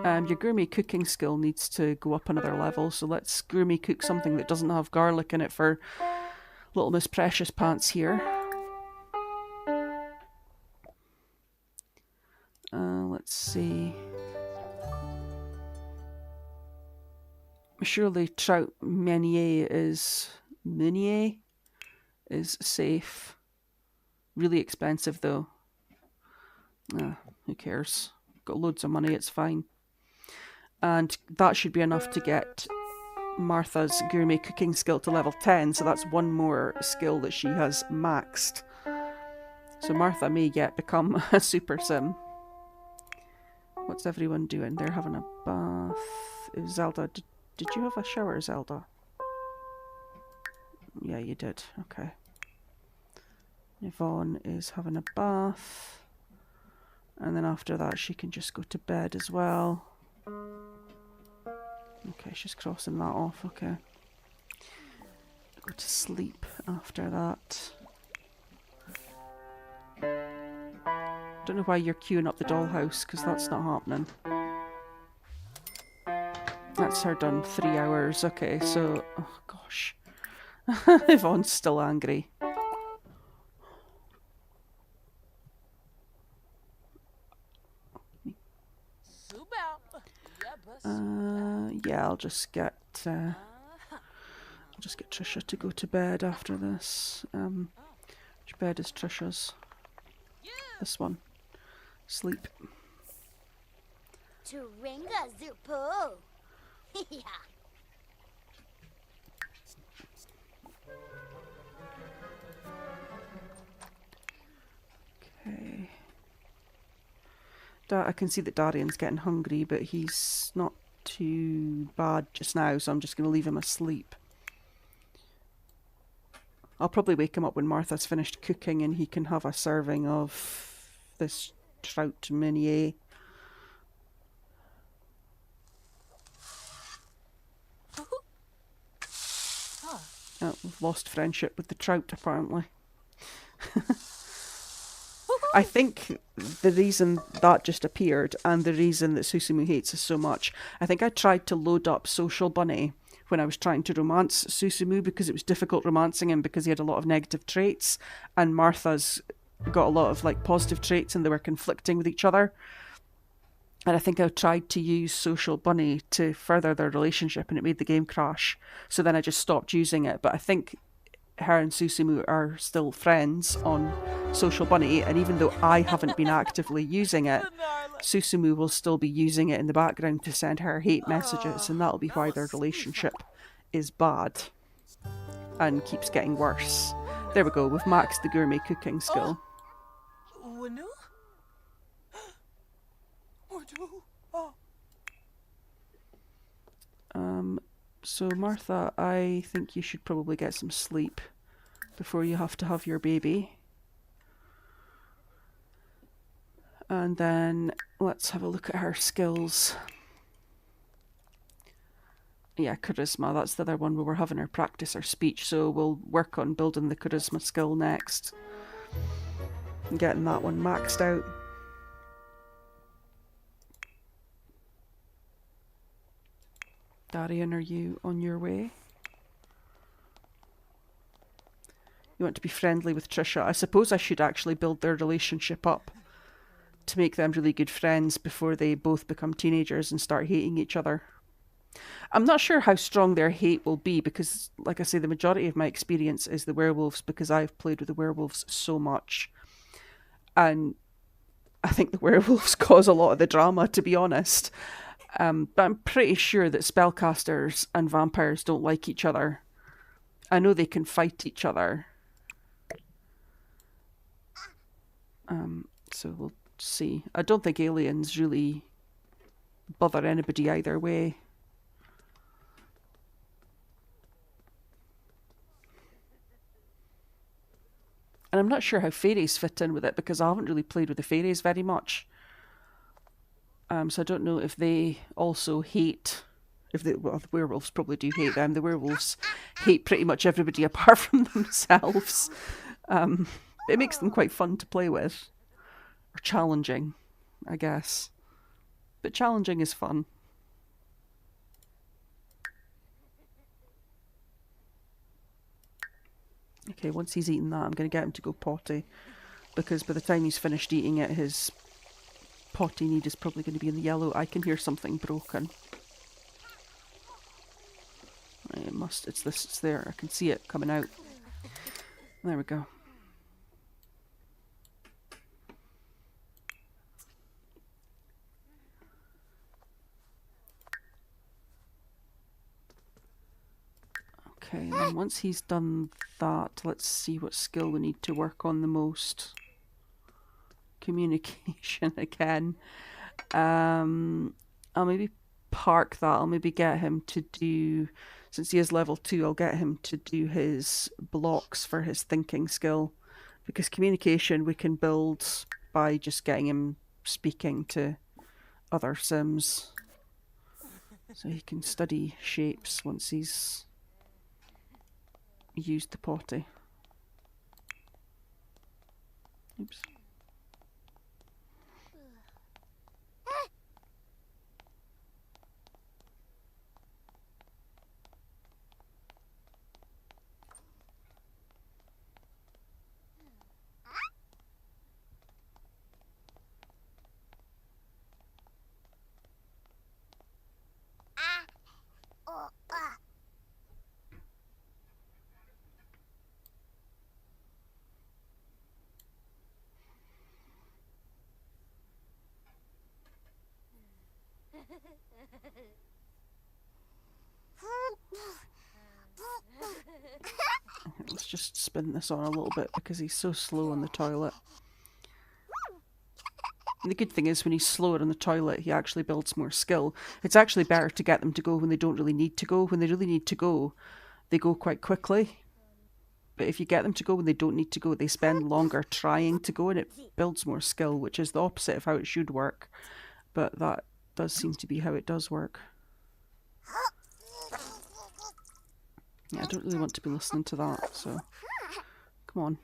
Your gourmet cooking skill needs to go up another level, so let's gourmet cook something that doesn't have garlic in it for little Miss Precious Pants here. Let's see. Surely trout meunier is safe. Really expensive though. Who cares? Got loads of money, it's fine. And that should be enough to get Martha's gourmet cooking skill to level 10, so that's 1 more skill that she has maxed. So Martha may yet become a super sim. What's everyone doing? They're having a bath. Zelda, did you have a shower, Zelda? Yeah, you did. Okay. Yvonne is having a bath. And then after that she can just go to bed as well. Okay, she's crossing that off. Okay. Go to sleep after that. Don't know why you're queuing up the dollhouse, because that's not happening. That's her done 3 hours. Okay, so... Oh, gosh. Yvonne's still angry. Yeah, I'll just get Tricia to go to bed after this. Which bed is Tricia's? This one. Sleep. Turinga Zupo. Yeah. Okay. I can see that Darian's getting hungry, but he's not too bad just now, so I'm just going to leave him asleep. I'll probably wake him up when Martha's finished cooking and he can have a serving of this trout meunier. Oh, we've lost friendship with the trout, apparently. I think the reason that just appeared, and the reason that Susumu hates us so much, I think I tried to load up Social Bunny when I was trying to romance Susumu, because it was difficult romancing him because he had a lot of negative traits, and Martha's got a lot of like positive traits and they were conflicting with each other. And I think I tried to use Social Bunny to further their relationship and it made the game crash. So then I just stopped using it. But I think her and Susumu are still friends on Social Bunny, and even though I haven't been actively using it, Susumu will still be using it in the background to send her hate messages, and that'll be why their relationship is bad and keeps getting worse. There we go, we've maxed the gourmet cooking skill. Wanu? Wanu? So Martha, I think you should probably get some sleep before you have to have your baby. And then let's have a look at her skills. Yeah, charisma, that's the other one where we're having her practice her speech, so we'll work on building the charisma skill next. And getting that one maxed out. Darian, are you on your way? You want to be friendly with Tricia. I suppose I should actually build their relationship up to make them really good friends before they both become teenagers and start hating each other. I'm not sure how strong their hate will be because, like I say, the majority of my experience is the werewolves because I've played with the werewolves so much. And I think the werewolves cause a lot of the drama, to be honest. But I'm pretty sure that spellcasters and vampires don't like each other. I know they can fight each other. So we'll see. I don't think aliens really bother anybody either way. And I'm not sure how fairies fit in with it because I haven't really played with the fairies very much. So I don't know if they also hate... Well, the werewolves probably do hate them. The werewolves hate pretty much everybody apart from themselves. It makes them quite fun to play with. Or challenging, I guess. But challenging is fun. Okay, once he's eaten that, I'm going to get him to go potty. Because by the time he's finished eating it, his potty need is probably going to be in the yellow. I can hear something broken. It must, it's this, it's there. I can see it coming out. There we go. Okay, and then once he's done that, let's see what skill we need to work on the most. Communication again. I'll maybe park that. I'll maybe get him to do, since he is level 2, I'll get him to do his blocks for his thinking skill. Because communication we can build by just getting him speaking to other Sims. So he can study shapes once he's used the potty. Oops. Let's just spin this on a little bit because he's so slow on the toilet. And the good thing is when he's slower on the toilet, he actually builds more skill. It's actually better to get them to go when they don't really need to go. When they really need to go, they go quite quickly. But if you get them to go when they don't need to go, they spend longer trying to go and it builds more skill, which is the opposite of how it should work. But that does seem to be how it does work. Yeah, I don't really want to be listening to that, so come on.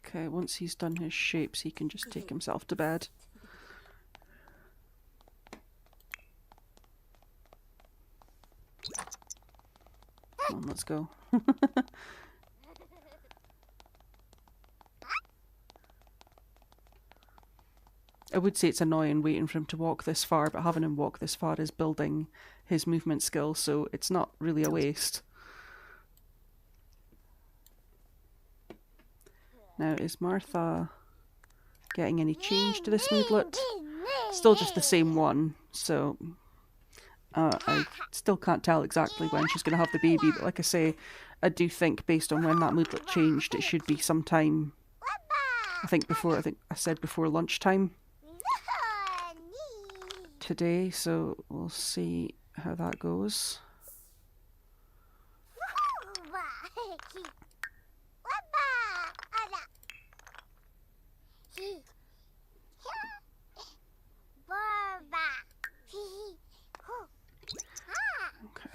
Okay, once he's done his shapes, he can just take himself to bed. Come on, let's go. I would say it's annoying waiting for him to walk this far, but having him walk this far is building his movement skill, so it's not really a waste. Now, is Martha getting any change to this moodlet? Still just the same one, so I still can't tell exactly when she's going to have the baby, but like I say, I do think based on when that moodlet changed, it should be sometime, I think I said before lunchtime today, so we'll see how that goes. Okay.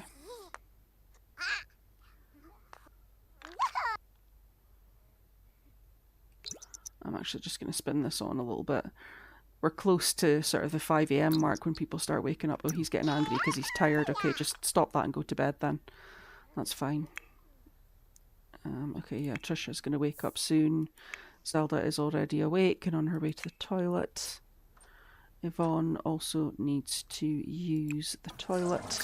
I'm actually just going to spin this on a little bit. We're close to sort of the 5 a.m. mark when people start waking up. Oh, he's getting angry because he's tired. Okay, just stop that and go to bed then. That's fine. Okay, yeah, Tricia's going to wake up soon. Zelda is already awake and on her way to the toilet. Yvonne also needs to use the toilet.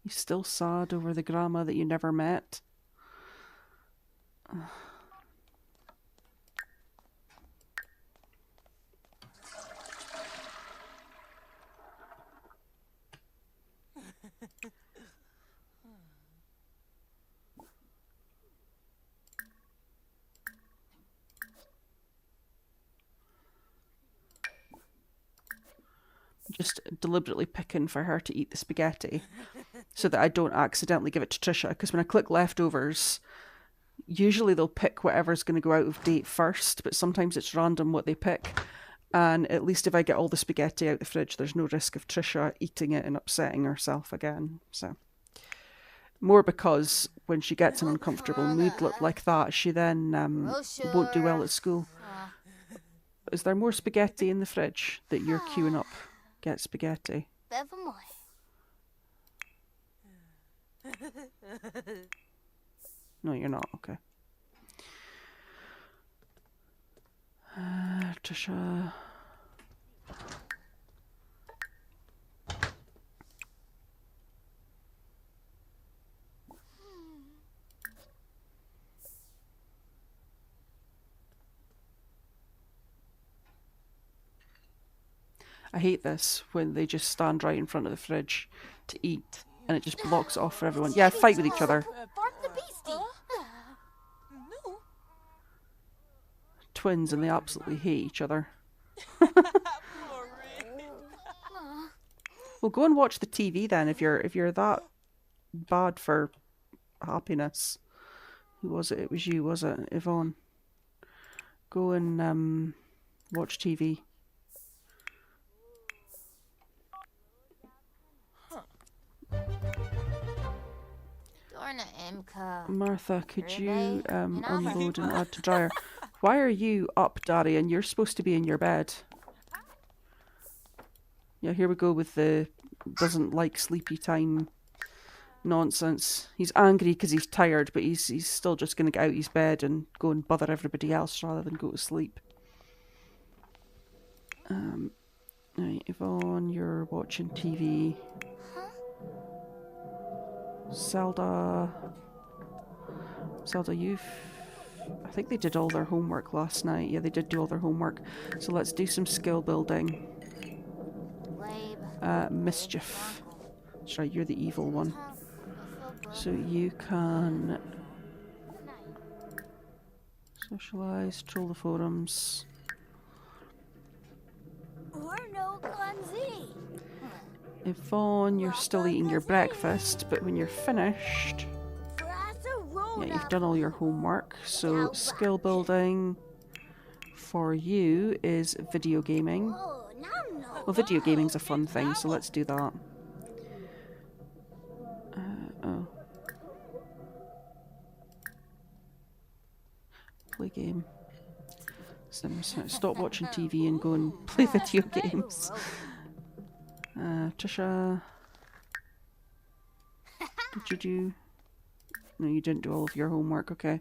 You still sad over the grandma that you never met? Just deliberately picking for her to eat the spaghetti so that I don't accidentally give it to Tricia, because when I click leftovers, usually they'll pick whatever's going to go out of date first, but sometimes it's random what they pick. And at least if I get all the spaghetti out the fridge, there's no risk of Tricia eating it and upsetting herself again. So, more because when she gets an uncomfortable moodlet like that, she then won't do well at school. Is there more spaghetti in the fridge that you're queuing up? Get spaghetti. No, you're not. Okay. Tricia. I hate this when they just stand right in front of the fridge to eat and it just blocks it off for everyone. Yeah, fight with each other. Twins and they absolutely hate each other. Well, go and watch the TV then if you're that bad for happiness. Who was it? It was you, was it, Yvonne? Go and watch TV. Martha, could you unload and add to dryer? Why are you up, Darian? You're supposed to be in your bed. Yeah, here we go with the doesn't like sleepy time nonsense. He's angry because he's tired, but he's still just going to get out of his bed and go and bother everybody else rather than go to sleep. Right, Yvonne, you're watching TV. Zelda, I think they did all their homework last night. Yeah, they did do all their homework. So let's do some skill building. Mischief. That's right, you're the evil one. So you can socialise, troll the forums. Yvonne, you're still eating your breakfast, but when you're finished, yeah, you've done all your homework. So skill building for you is video gaming. Well, video gaming's a fun thing, so let's do that. Oh. Play game. Sims. Stop watching TV and go and play video games. Tricia, did you do? No, you didn't do all of your homework, okay.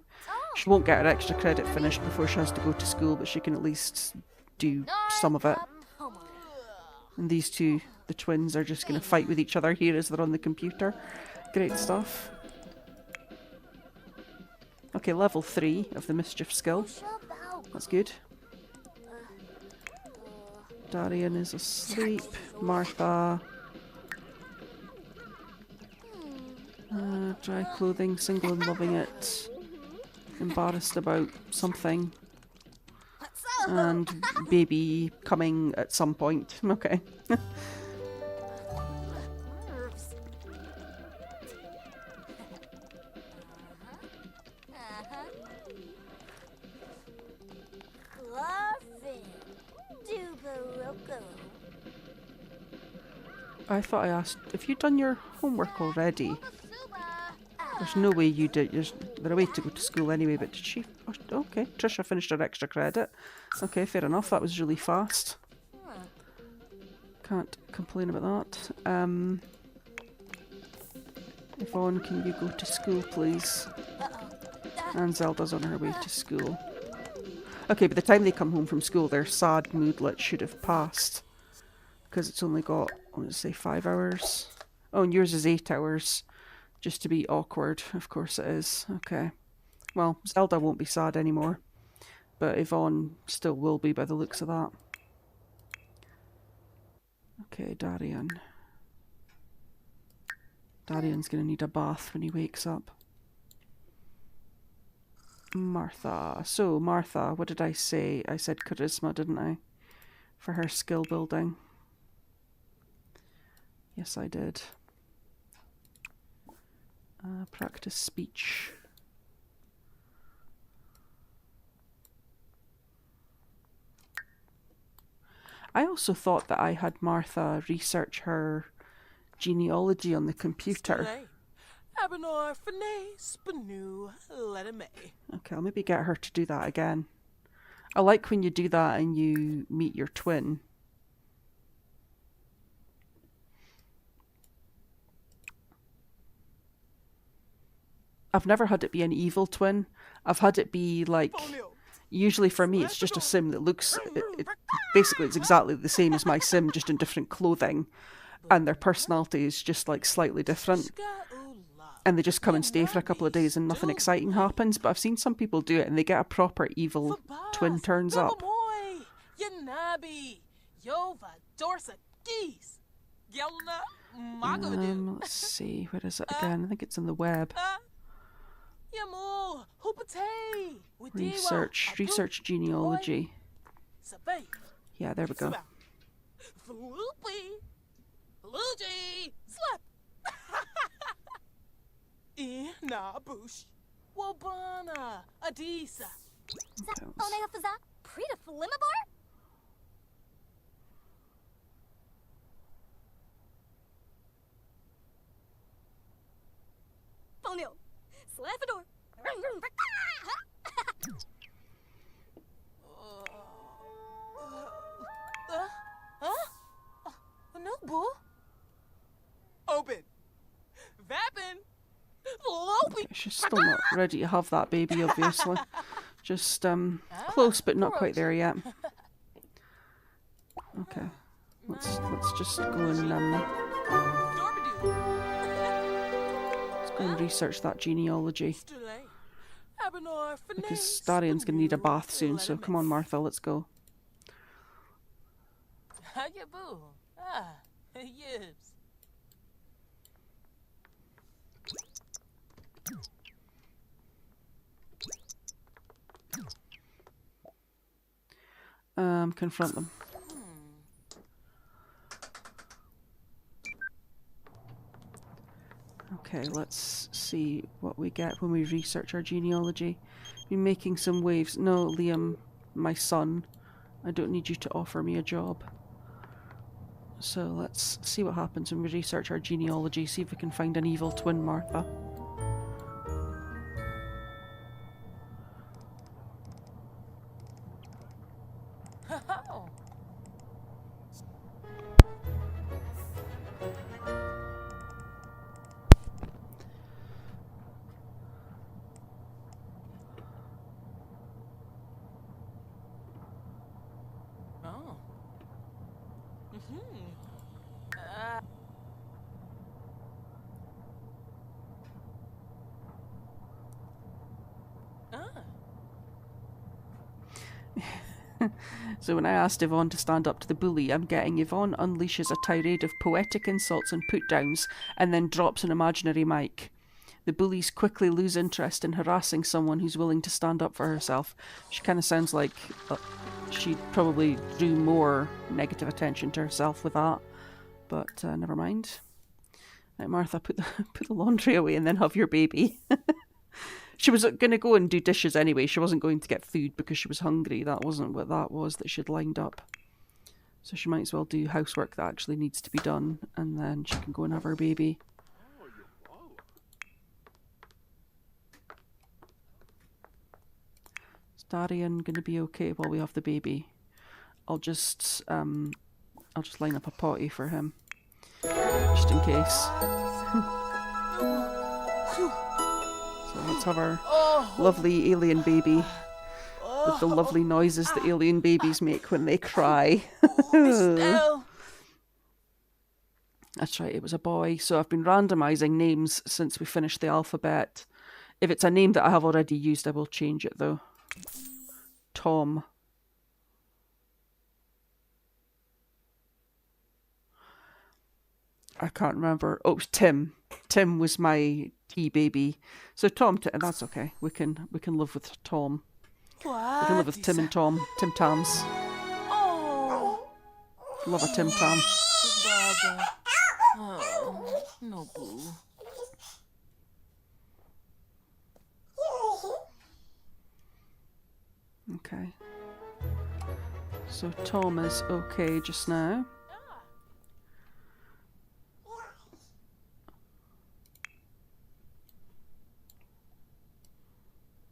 She won't get her extra credit finished before she has to go to school, but she can at least do some of it. And these two, the twins, are just going to fight with each other here as they're on the computer. Great stuff. Okay, level 3 of the mischief skill. That's good. Darian is asleep. Martha. Dry clothing, single and loving it. Embarrassed about something. And baby coming at some point. Okay. I thought I asked if you'd done your homework already. There's no way you did. They're away to go to school anyway, but did she? Oh, okay, Tricia finished her extra credit. Okay, fair enough. That was really fast. Can't complain about that. Yvonne, can you go to school, please? And Zelda's on her way to school. Okay, by the time they come home from school, their sad moodlet should have passed. Because it's only got, I want to say, 5 hours. Oh, and yours is 8 hours. Just to be awkward, of course it is. Okay. Well, Zelda won't be sad anymore. But Yvonne still will be by the looks of that. Okay, Darian. Darian's going to need a bath when he wakes up. Martha. So, Martha, what did I say? I said charisma, didn't I? For her skill building. Yes, I did. Practice speech. I also thought that I had Martha research her genealogy on the computer. Okay, I'll maybe get her to do that again. I like when you do that and you meet your twin. I've never had it be an evil twin. I've had it be like, usually for me it's just a sim that looks, basically it's exactly the same as my sim, just in different clothing. And their personality is just like slightly different. And they just come and stay for a couple of days and nothing exciting happens. But I've seen some people do it and they get a proper evil twin turns up. Let's see, where is it again? I think it's in the web. Research genealogy. Yeah, there we go. Okay, she's still not ready to have that baby, obviously. Just close, but not quite there yet. Okay, let's just go and let's go and research that genealogy. Because Darian's gonna need a bath soon, so come on, Martha, let's go. Confront them. Okay, let's see what we get when we research our genealogy. Been making some waves. No, Liam, my son, I don't need you to offer me a job. So let's see what happens when we research our genealogy, see if we can find an evil twin Martha. So when I asked Yvonne to stand up to the bully, I'm getting Yvonne unleashes a tirade of poetic insults and put-downs and then drops an imaginary mic. The bullies quickly lose interest in harassing someone who's willing to stand up for herself. She kind of sounds like she probably drew more negative attention to herself with that, but never mind. Right, Martha, put the laundry away and then have your baby. She was going to go and do dishes anyway. She wasn't going to get food because she was hungry. That wasn't what that was that she'd lined up. So she might as well do housework that actually needs to be done, and then she can go and have her baby. Is Darian going to be okay while we have the baby? I'll just line up a potty for him, just in case. So let's have our lovely alien baby with the lovely noises that alien babies make when they cry. That's right, it was a boy. So I've been randomising names since we finished the alphabet. If it's a name that I have already used, I will change it though. Tom. I can't remember. Oh, it was Tim. Tim was my tea baby. So Tom, that's okay. We can live with Tom. We can live with Tim and Tom. Tim Tams. Oh, Love a Tim Tam. Baba. Oh, no boo. Okay. So Tom is okay just now.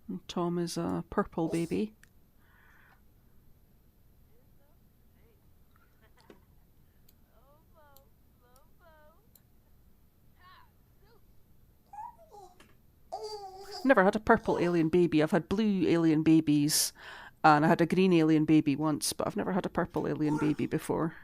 And Tom is a purple baby. Never had a purple alien baby. I've had blue alien babies, and I had a green alien baby once, but I've never had a purple alien baby before.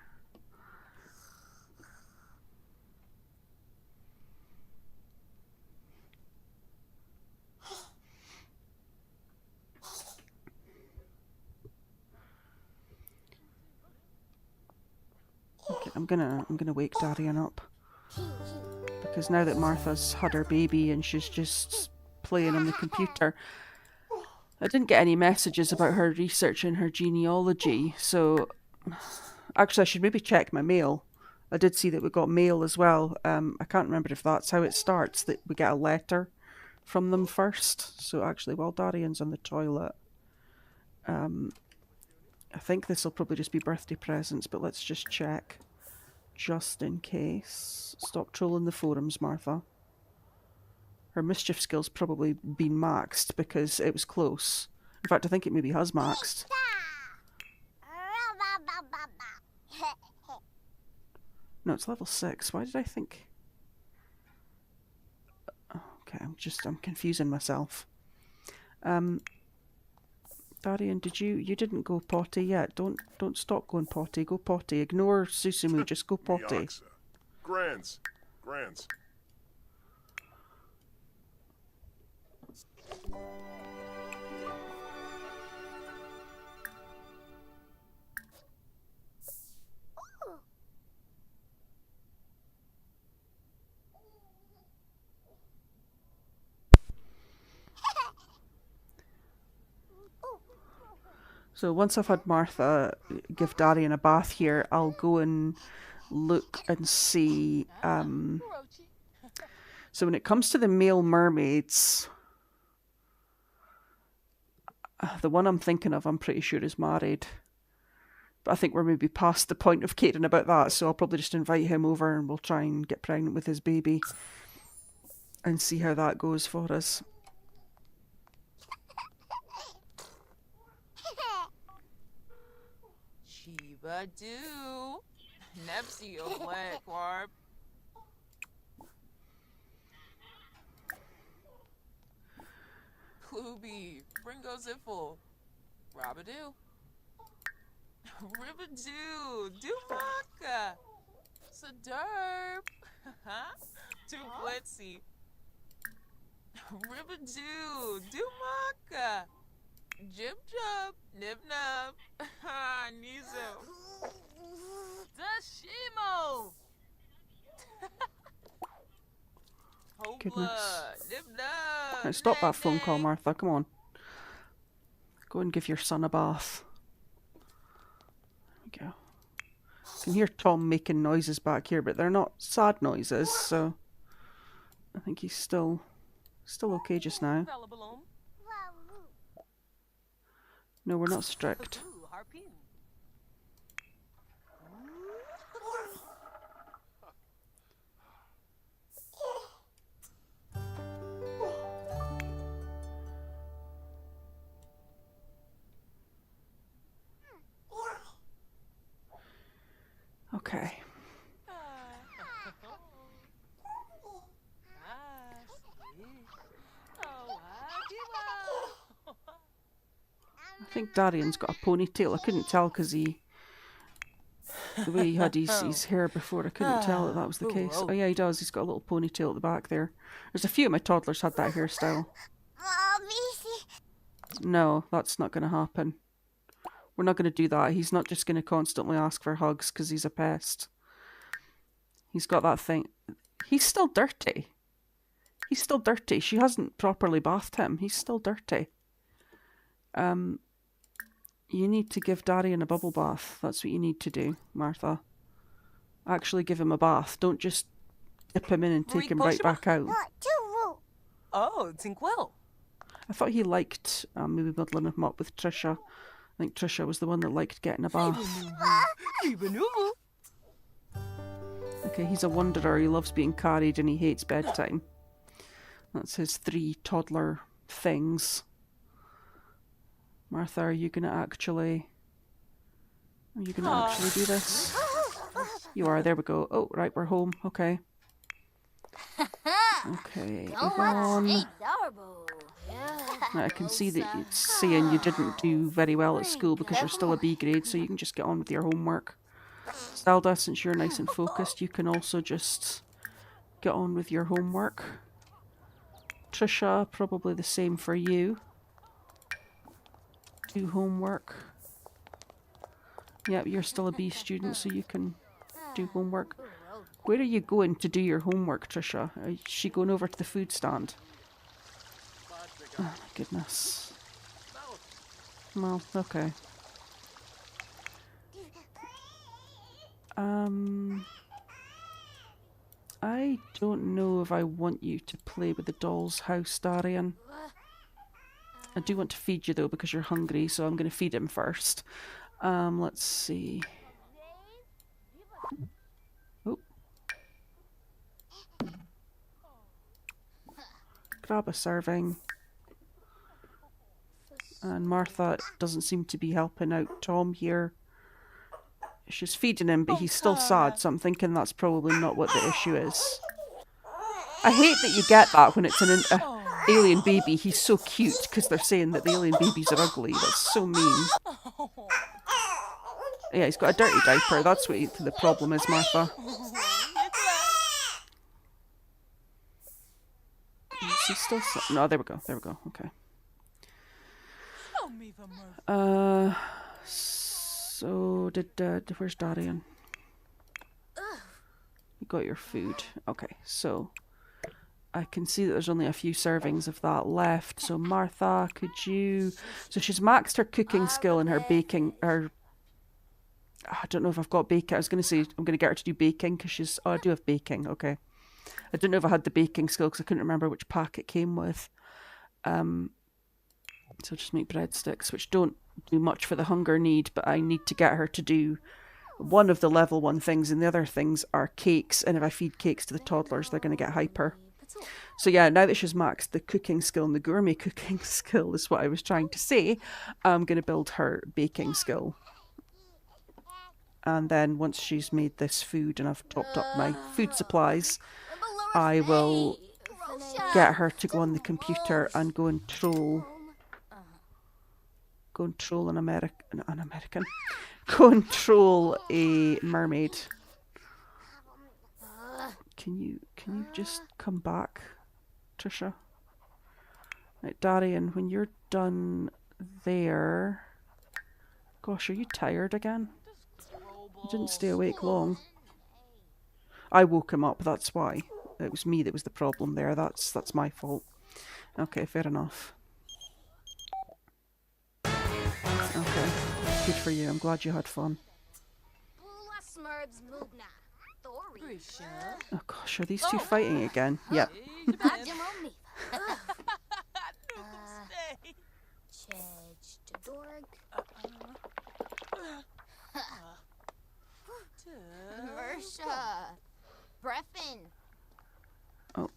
Okay, I'm gonna wake Darian up, because now that Martha's had her baby and she's just playing on the computer, I didn't get any messages about her researching her genealogy, so actually I should maybe check my mail. I did see that we got mail as well. I can't remember if that's how it starts, that we get a letter from them first. So actually, while Darian's on the toilet, I think this will probably just be birthday presents, but let's just check, just in case. Stop trolling the forums, Martha. Her mischief skills probably been maxed because it was close. In fact, I think it maybe has maxed. No, it's level 6. Why did I think... Okay, I'm confusing myself. Darian, you didn't go potty yet. Don't stop going potty. Go potty. Ignore Susumu, just go potty. Grands. So once I've had Martha give Darian a bath here, I'll go and look and see. So when it comes to the male mermaids, the one I'm thinking of, I'm pretty sure is married. But I think we're maybe past the point of caring about that, so I'll probably just invite him over and we'll try and get pregnant with his baby and see how that goes for us. Shiba do. Nepsy your black warp. Klubi, Bringo Ziffle. Rabadoo. Ribadoo, Dumaka. Saderp. Too Blitzy. Ribadoo, Dumaka. Jib Jub, Nib nub. Nizo. Dashimo. Goodness. Nib nub. Right, stop that phone call, Martha. Come on. Go and give your son a bath. There we go. I can hear Tom making noises back here, but they're not sad noises, so I think he's still okay just now. No, we're not strict. Okay. I think Darian's got a ponytail. I couldn't tell because the way he had his hair before, I couldn't tell that was the case. Oh yeah, he does. He's got a little ponytail at the back there. There's a few of my toddlers had that hairstyle. No, that's not going to happen. We're not going to do that. He's not just going to constantly ask for hugs because he's a pest. He's got that thing. He's still dirty. He's still dirty. She hasn't properly bathed him. He's still dirty. You need to give Darian a bubble bath. That's what you need to do, Martha. Actually give him a bath. Don't just dip him in and take him right back out. Oh, Tinkwell. I thought he liked maybe muddling him up with Tricia. I think Tricia was the one that liked getting a bath. Okay, he's a wanderer. He loves being carried and he hates bedtime. That's his 3 toddler things. Martha, are you going to actually do this? You are. There we go. Oh, right, we're home. Okay. Okay, Yvonne. I can see that it's saying you didn't do very well at school because you're still a B grade, so you can just get on with your homework. Zelda, since you're nice and focused, you can also just get on with your homework. Tricia, probably the same for you. Do homework. Yep, you're still a B student, so you can do homework. Where are you going to do your homework, Tricia? Is she going over to the food stand? Oh my goodness. Well, okay. I don't know if I want you to play with the doll's house, Darian. I do want to feed you though because you're hungry, so I'm going to feed him first. Let's see. Oh. Grab a serving. And Martha doesn't seem to be helping out Tom here. She's feeding him, but he's still sad, so I'm thinking that's probably not what the issue is. I hate that you get that when it's an alien baby. He's so cute because they're saying that the alien babies are ugly. That's so mean. Yeah, he's got a dirty diaper. That's what the problem is, Martha. Is he still... No, there we go. There we go. Okay. So where's Darian? You got your food. Okay, so I can see that there's only a few servings of that left. So Martha, could you... So she's maxed her cooking skill and her baking... I don't know if I've got baking. I was going to say I'm going to get her to do baking because she's... Oh, I do have baking. Okay. I don't know if I had the baking skill because I couldn't remember which pack it came with. So just make breadsticks, which don't do much for the hunger need, but I need to get her to do one of the level 1 things, and the other things are cakes, and if I feed cakes to the toddlers, they're going to get hyper. So yeah, now that she's maxed the cooking skill and the gourmet cooking skill is what I was trying to say, I'm going to build her baking skill. And then once she's made this food and I've topped up my food supplies, I will get her to go on the computer and go and troll an American. Go and troll a mermaid. Can you just come back, Tricia? Right, Darian, when you're done there, Gosh, are you tired again? You didn't stay awake long. I woke him up, that's why. It was me that was the problem there. That's my fault. Okay, fair enough. Okay, good for you. I'm glad you had fun. Tricia. Oh gosh, are these two fighting again? Yep. Mersha. Breffin. Oh.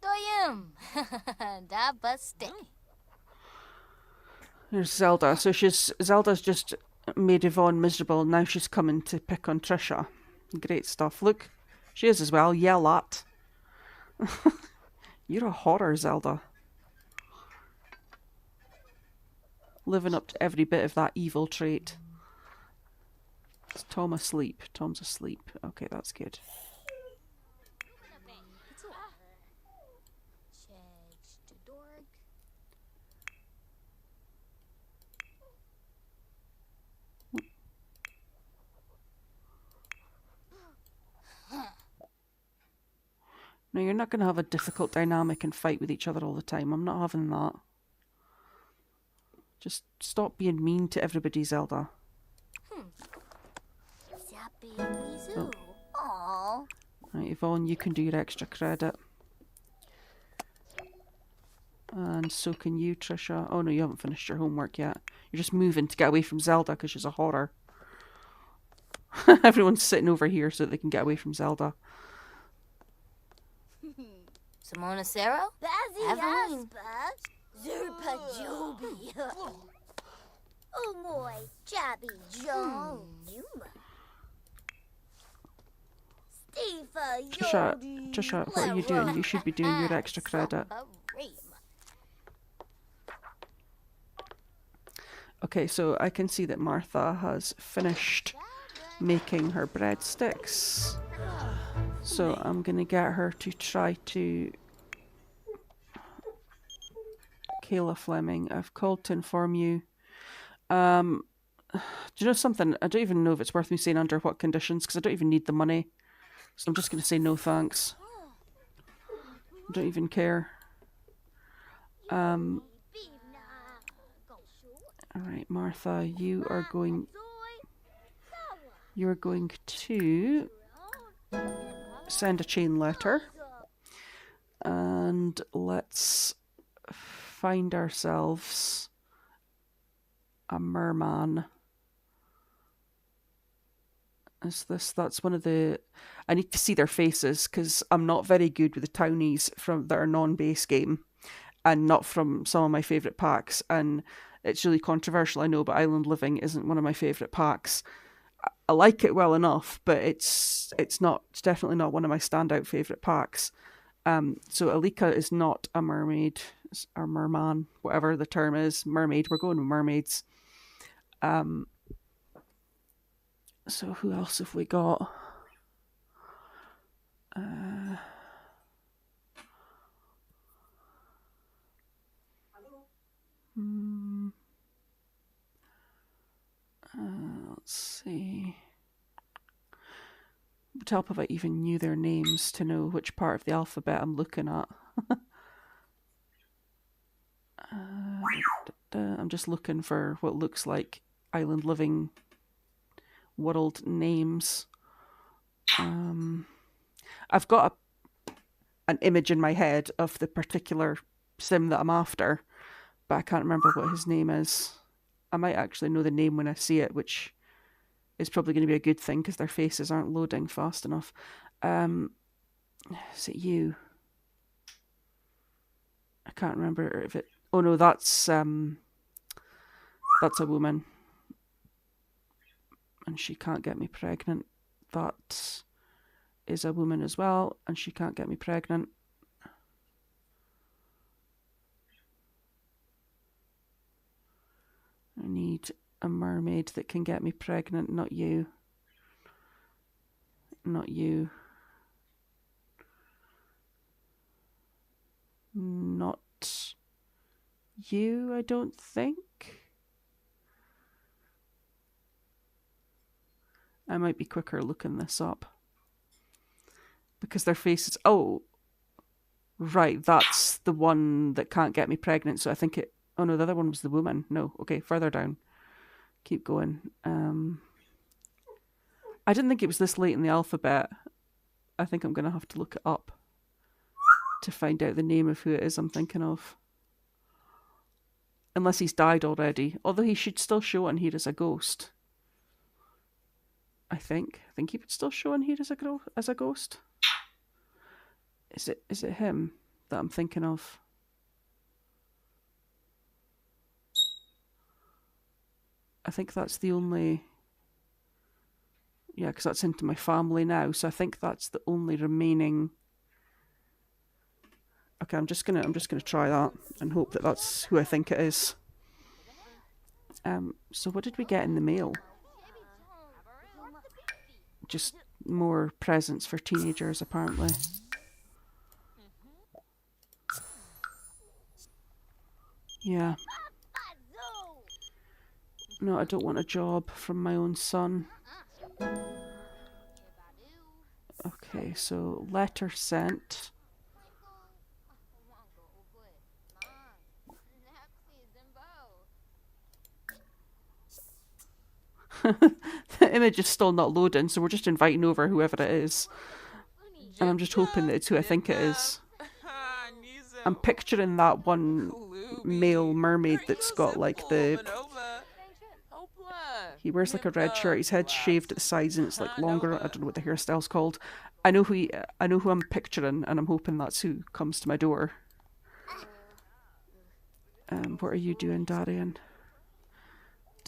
Doyum. Da buste. There's Zelda. So Zelda's just made Yvonne miserable. Now she's coming to pick on Tricia. Great stuff. Look, she is as well. Yell at. You're a horror, Zelda. Living up to every bit of that evil trait. Is Tom asleep? Tom's asleep. Okay, that's good. No, you're not going to have a difficult dynamic and fight with each other all the time. I'm not having that. Just stop being mean to everybody, Zelda. Oh. Right, Yvonne, you can do your extra credit. And so can you, Tricia. Oh no, you haven't finished your homework yet. You're just moving to get away from Zelda because she's a horror. Everyone's sitting over here so that they can get away from Zelda. Simona Sero? Evelyn. Zerpa Joby. Oh boy, Jabby Joe. Tricia, what are you doing? You should be doing your extra credit. Okay, so I can see that Martha has finished making her breadsticks. So I'm going to get her to try to... Kayla Fleming, I've called to inform you. Do you know something? I don't even know if it's worth me saying under what conditions, because I don't even need the money. So I'm just going to say no thanks. I don't even care. Alright, Martha, you are going to send a chain letter. And let's find ourselves a merman. That's one of the... I need to see their faces because I'm not very good with the townies that are non-base game and not from some of my favourite packs, and it's really controversial, I know, but Island Living isn't one of my favourite packs. I like it well enough, but it's definitely not one of my standout favourite packs. So Alika is not a mermaid, or merman, whatever the term is. Mermaid, we're going with mermaids. So who else have we got? Let's see. It would help if I even knew their names to know which part of the alphabet I'm looking at. I'm just looking for what looks like Island Living world names. I've got an image in my head of the particular sim that I'm after, but I can't remember what his name is. I might actually know the name when I see it, which is probably going to be a good thing because their faces aren't loading fast enough. Is it you? I can't remember if it... Oh no, that's a woman. And she can't get me pregnant. That is a woman as well, and she can't get me pregnant. I need a mermaid that can get me pregnant, not you. Not you. Not you, I don't think. I might be quicker looking this up. Because their faces... Oh, right, that's the one that can't get me pregnant, so I think it... Oh no, the other one was the woman. No, okay, further down. Keep going. I didn't think it was this late in the alphabet. I think I'm going to have to look it up to find out the name of who it is I'm thinking of. Unless he's died already. Although he should still show on here as a ghost. I think he would still show on here as a ghost. Is it him that I'm thinking of? I think that's the only... Yeah, because that's into my family now, so I think that's the only remaining... Okay, I'm just gonna try that and hope that that's who I think it is. So what did we get in the mail? Just more presents for teenagers, apparently. Yeah. No, I don't want a job from my own son. Okay, so letter sent. The image is still not loading, so we're just inviting over whoever it is. And I'm just hoping that it's who I think it is. I'm picturing that one male mermaid that's got like the... He wears like a red shirt, his head's shaved at the sides and it's like longer. I don't know what the hairstyle's called. I know who I'm picturing, and I'm hoping that's who comes to my door. What are you doing, Darian?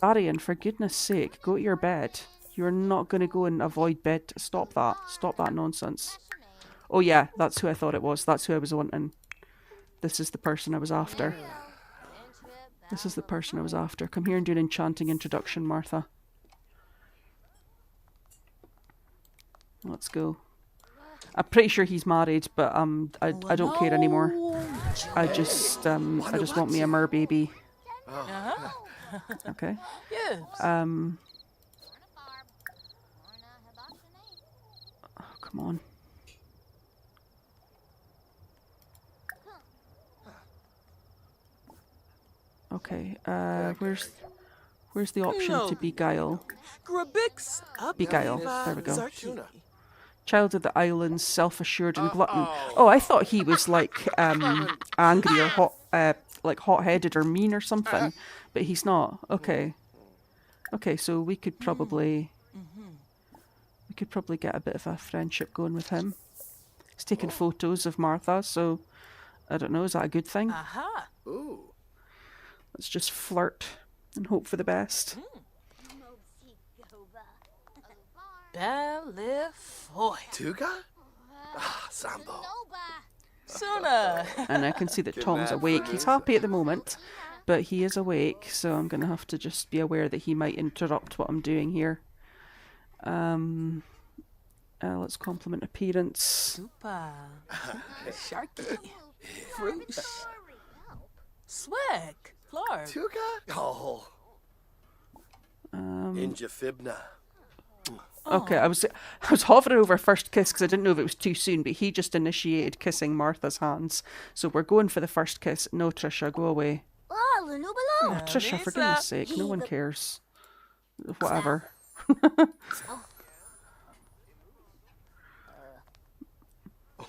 Darian, for goodness sake, go to your bed. You're not going to go and avoid bed. Stop that. Stop that nonsense. Oh yeah, that's who I thought it was. That's who I was wanting. This is the person I was after. This is the person I was after. Come here and do an enchanting introduction, Martha. Let's go. I'm pretty sure he's married, but I don't care anymore. I just want me a merbaby. Okay. Oh, come on. Okay, where's the option to beguile? Beguile, there we go. Child of the islands, self-assured and glutton. Oh, I thought he was like angry or hot-headed or mean or something, but he's not. Okay. Okay, so we could probably get a bit of a friendship going with him. He's taking photos of Martha, so I don't know, is that a good thing? Ooh. Let's just flirt and hope for the best. Tuga? Ah, Sambo. Suna. And I can see that Tom's awake. He's happy at the moment, but he is awake, so I'm going to have to just be aware that he might interrupt what I'm doing here. Let's compliment appearance. Super. Sharky. Fruit. Swag. Floor. Tuga? Oh. Injafibna. Okay, I was hovering over first kiss because I didn't know if it was too soon, but he just initiated kissing Martha's hands. So we're going for the first kiss. No, Tricia, go away. Oh, Tricia, for goodness sake, no one cares. Whatever.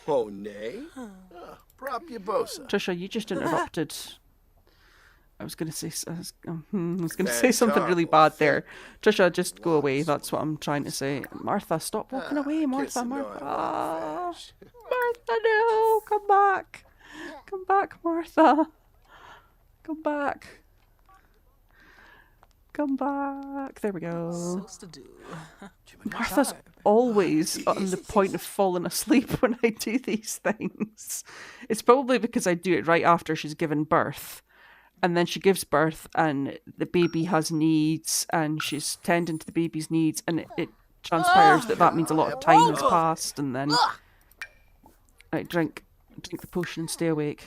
Oh, nay. Propulbosa. Tricia, you just interrupted. I was going to say something really bad there. Tricia, just go away. That's what I'm trying to say. Martha, stop walking away. Martha, Martha. Ah, Martha, no. Come back. Come back, Martha. Come back. Come back. There we go. Martha's always on the point of falling asleep when I do these things. It's probably because I do it right after she's given birth. And then she gives birth and the baby has needs and she's tending to the baby's needs, and it transpires that means a lot of time has passed, and then... Right, drink the potion and stay awake.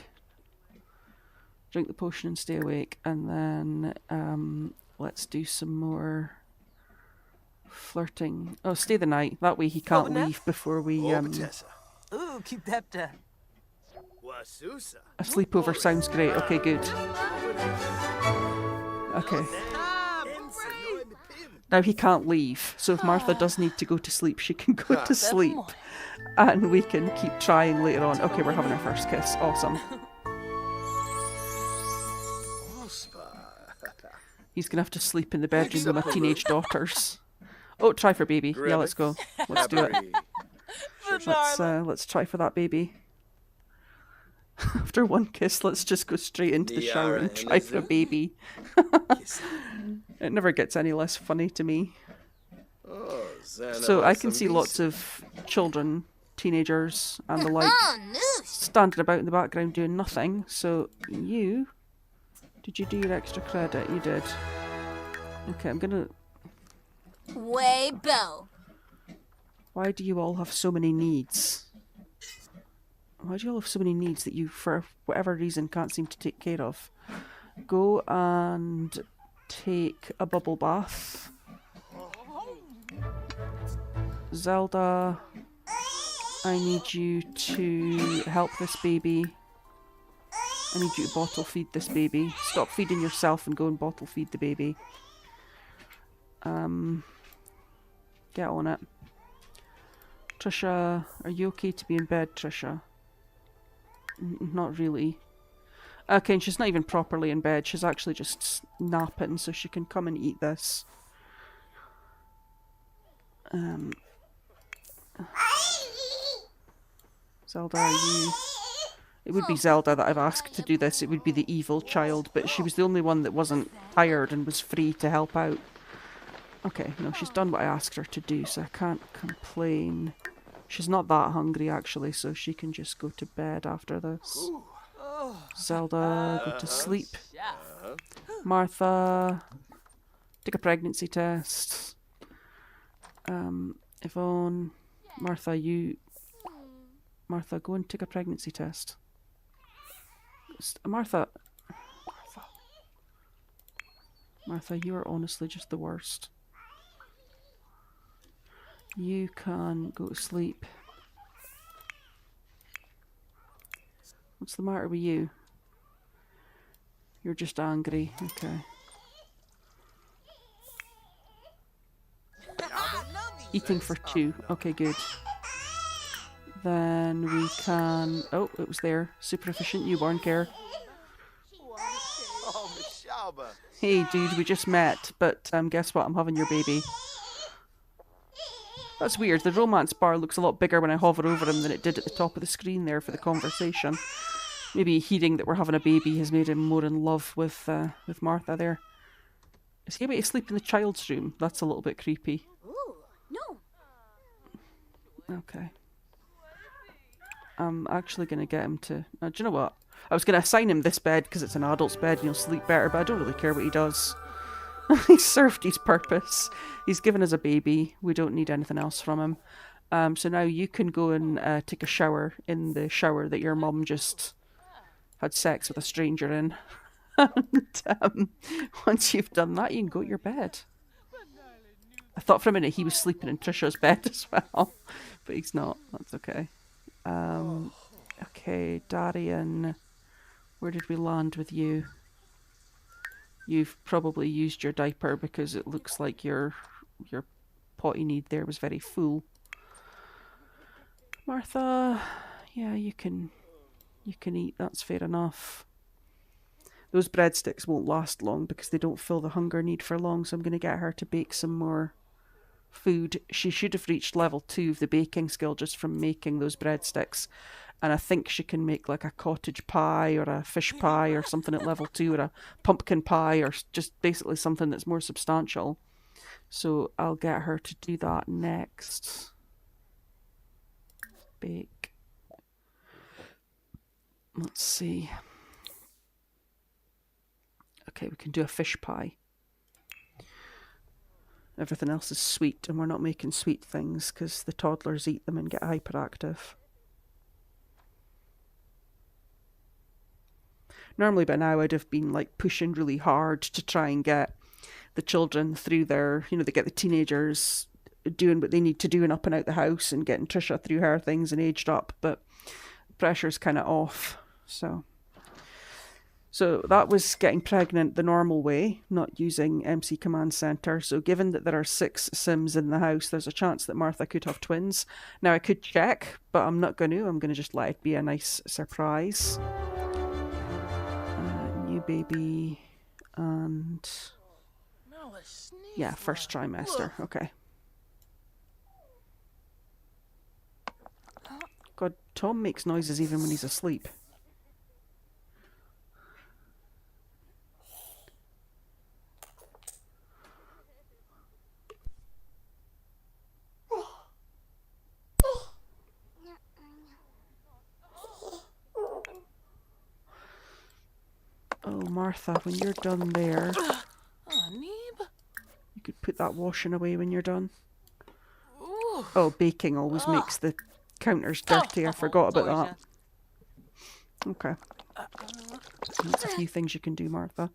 Drink the potion and stay awake, and then let's do some more flirting. Oh, stay the night. That way he can't leave before we, Obitessa. Ooh, keep that. Wasusa. A sleepover sounds great. Okay, good. Okay. Now he can't leave, so if Martha does need to go to sleep, she can go to sleep. And we can keep trying later on. Okay, we're having our first kiss. Awesome. He's going to have to sleep in the bedroom with my teenage daughters. Oh, try for baby. Yeah, let's go. Let's do it. Let's try for that baby. After one kiss, let's just go straight into the shower and try for a baby. It never gets any less funny to me. So I can see lots of children, teenagers, and the like standing about in the background doing nothing. So you... Did you do your extra credit? You did. Okay, I'm gonna... Way bow. Why do you all have so many needs? Why do you all have so many needs that you, for whatever reason, can't seem to take care of? Go and take a bubble bath. Zelda, I need you to help this baby. I need you to bottle feed this baby. Stop feeding yourself and go and bottle feed the baby. Get on it. Tricia, are you okay to be in bed, Tricia? Not really. Okay, and she's not even properly in bed. She's actually just napping so she can come and eat this. Zelda, are you... It would be Zelda that I've asked to do this. It would be the evil child, but she was the only one that wasn't tired and was free to help out. Okay, no, she's done what I asked her to do, so I can't complain. She's not that hungry, actually, so she can just go to bed after this. Zelda, go to sleep. Martha, take a pregnancy test. Yvonne, Martha, go and take a pregnancy test. Martha, you are honestly just the worst. You can go to sleep. What's the matter with you? You're just angry. Okay. Eating for 2. Okay, good. Then we can... Oh, it was there. Super efficient newborn care. Hey, dude, we just met, but guess what? I'm having your baby. That's weird. The romance bar looks a lot bigger when I hover over him than it did at the top of the screen there for the conversation. Maybe hearing that we're having a baby has made him more in love with Martha there. Is he able to sleep in the child's room? That's a little bit creepy. Ooh, no. Okay. I'm actually going to get him to... do you know what? I was going to assign him this bed because it's an adult's bed and he'll sleep better, but I don't really care what he does. He's served his purpose. He's given us a baby. We don't need anything else from him. So now you can go and take a shower in the shower that your mum just had sex with a stranger in. And once you've done that, you can go to your bed. I thought for a minute he was sleeping in Tricia's bed as well, but he's not. That's okay. Okay, Darian, where did we land with you? You've probably used your diaper because it looks like your potty need there was very full. Martha, yeah, you can eat, that's fair enough. Those breadsticks won't last long because they don't fill the hunger need for long, so I'm going to get her to bake some more food. She should have reached level 2 of the baking skill just from making those breadsticks. And I think she can make like a cottage pie or a fish pie or something at level 2 or a pumpkin pie or just basically something that's more substantial. So I'll get her to do that next. Bake. Let's see. Okay, we can do a fish pie. Everything else is sweet and we're not making sweet things because the toddlers eat them and get hyperactive. Normally by now I'd have been like pushing really hard to try and get the children through their, they get the teenagers doing what they need to do and up and out the house and getting Tricia through her things and aged up, but pressure's kind of off. So that was getting pregnant the normal way, not using MC Command Center. So given that there are 6 Sims in the house, there's a chance that Martha could have twins. Now I could check, but I'm not going to. I'm going to just let it be a nice surprise. New baby and... yeah, first trimester. Okay. God, Tom makes noises even when he's asleep. Oh, Martha, when you're done there, you could put that washing away when you're done. Oh, baking always makes the counters dirty. I forgot about that. Okay. That's a few things you can do, Martha.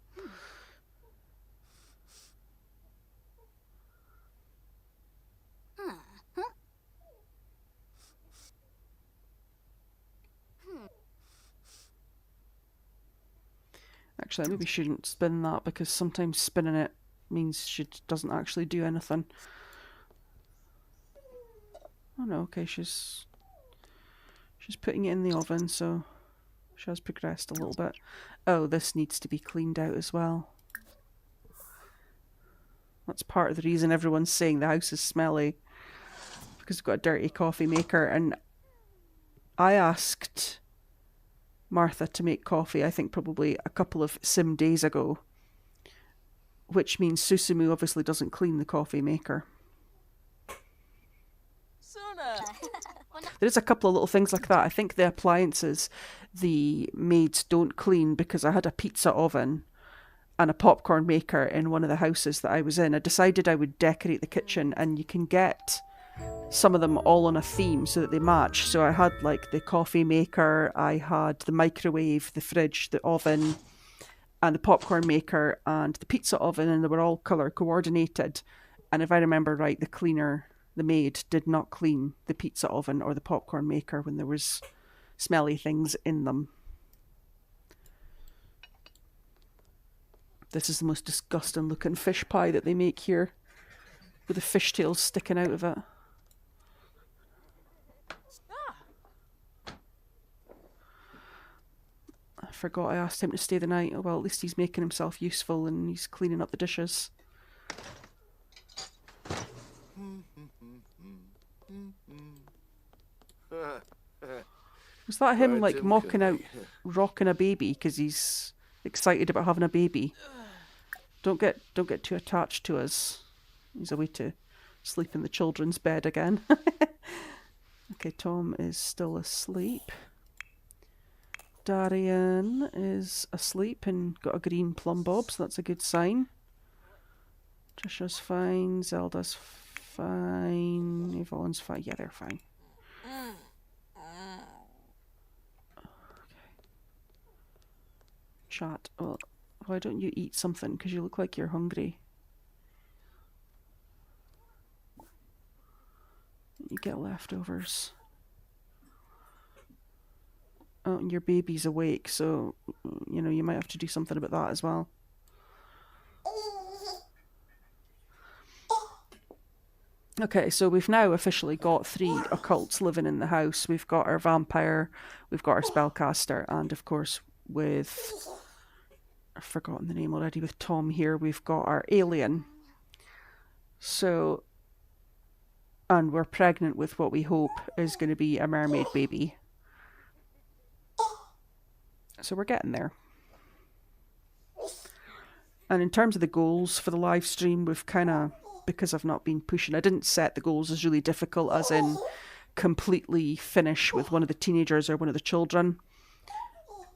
Actually, I maybe shouldn't spin that because sometimes spinning it means she doesn't actually do anything. Oh no, okay, she's putting it in the oven, so she has progressed a little bit. Oh, this needs to be cleaned out as well. That's part of the reason everyone's saying the house is smelly, because we've got a dirty coffee maker. And I asked Martha to make coffee, I think probably a couple of sim days ago, which means Susumu obviously doesn't clean the coffee maker. There's a couple of little things like that. I think the appliances the maids don't clean, because I had a pizza oven and a popcorn maker in one of the houses that I was in. I decided I would decorate the kitchen, and you can get some of them all on a theme so that they match. So I had like the coffee maker, I had the microwave, the fridge, the oven, and the popcorn maker and the pizza oven, and they were all colour coordinated. And if I remember right, the maid did not clean the pizza oven or the popcorn maker when there was smelly things in them. This is the most disgusting looking fish pie that they make here, with the fishtails sticking out of it. I forgot I asked him to stay the night. Oh well, at least he's making himself useful and he's cleaning up the dishes. Was that him like mocking out rocking a baby because he's excited about having a baby? Don't get too attached to us. He's away to sleep in the children's bed again. Okay, Tom is still asleep. Darian is asleep and got a green plum bob, so that's a good sign. Tricia's fine, Zelda's fine, Yvonne's fine. Yeah, they're fine. Chat. Well, why don't you eat something? Because you look like you're hungry. You get leftovers. Oh, and your baby's awake, so, you might have to do something about that as well. Okay, so we've now officially got 3 occults living in the house. We've got our vampire, we've got our spellcaster, and of course with... I've forgotten the name already. With Tom here, we've got our alien. So... and we're pregnant with what we hope is going to be a mermaid baby. So we're getting there. And in terms of the goals for the live stream, we've kind of, because I've not been pushing, I didn't set the goals as really difficult, as in completely finish with one of the teenagers or one of the children.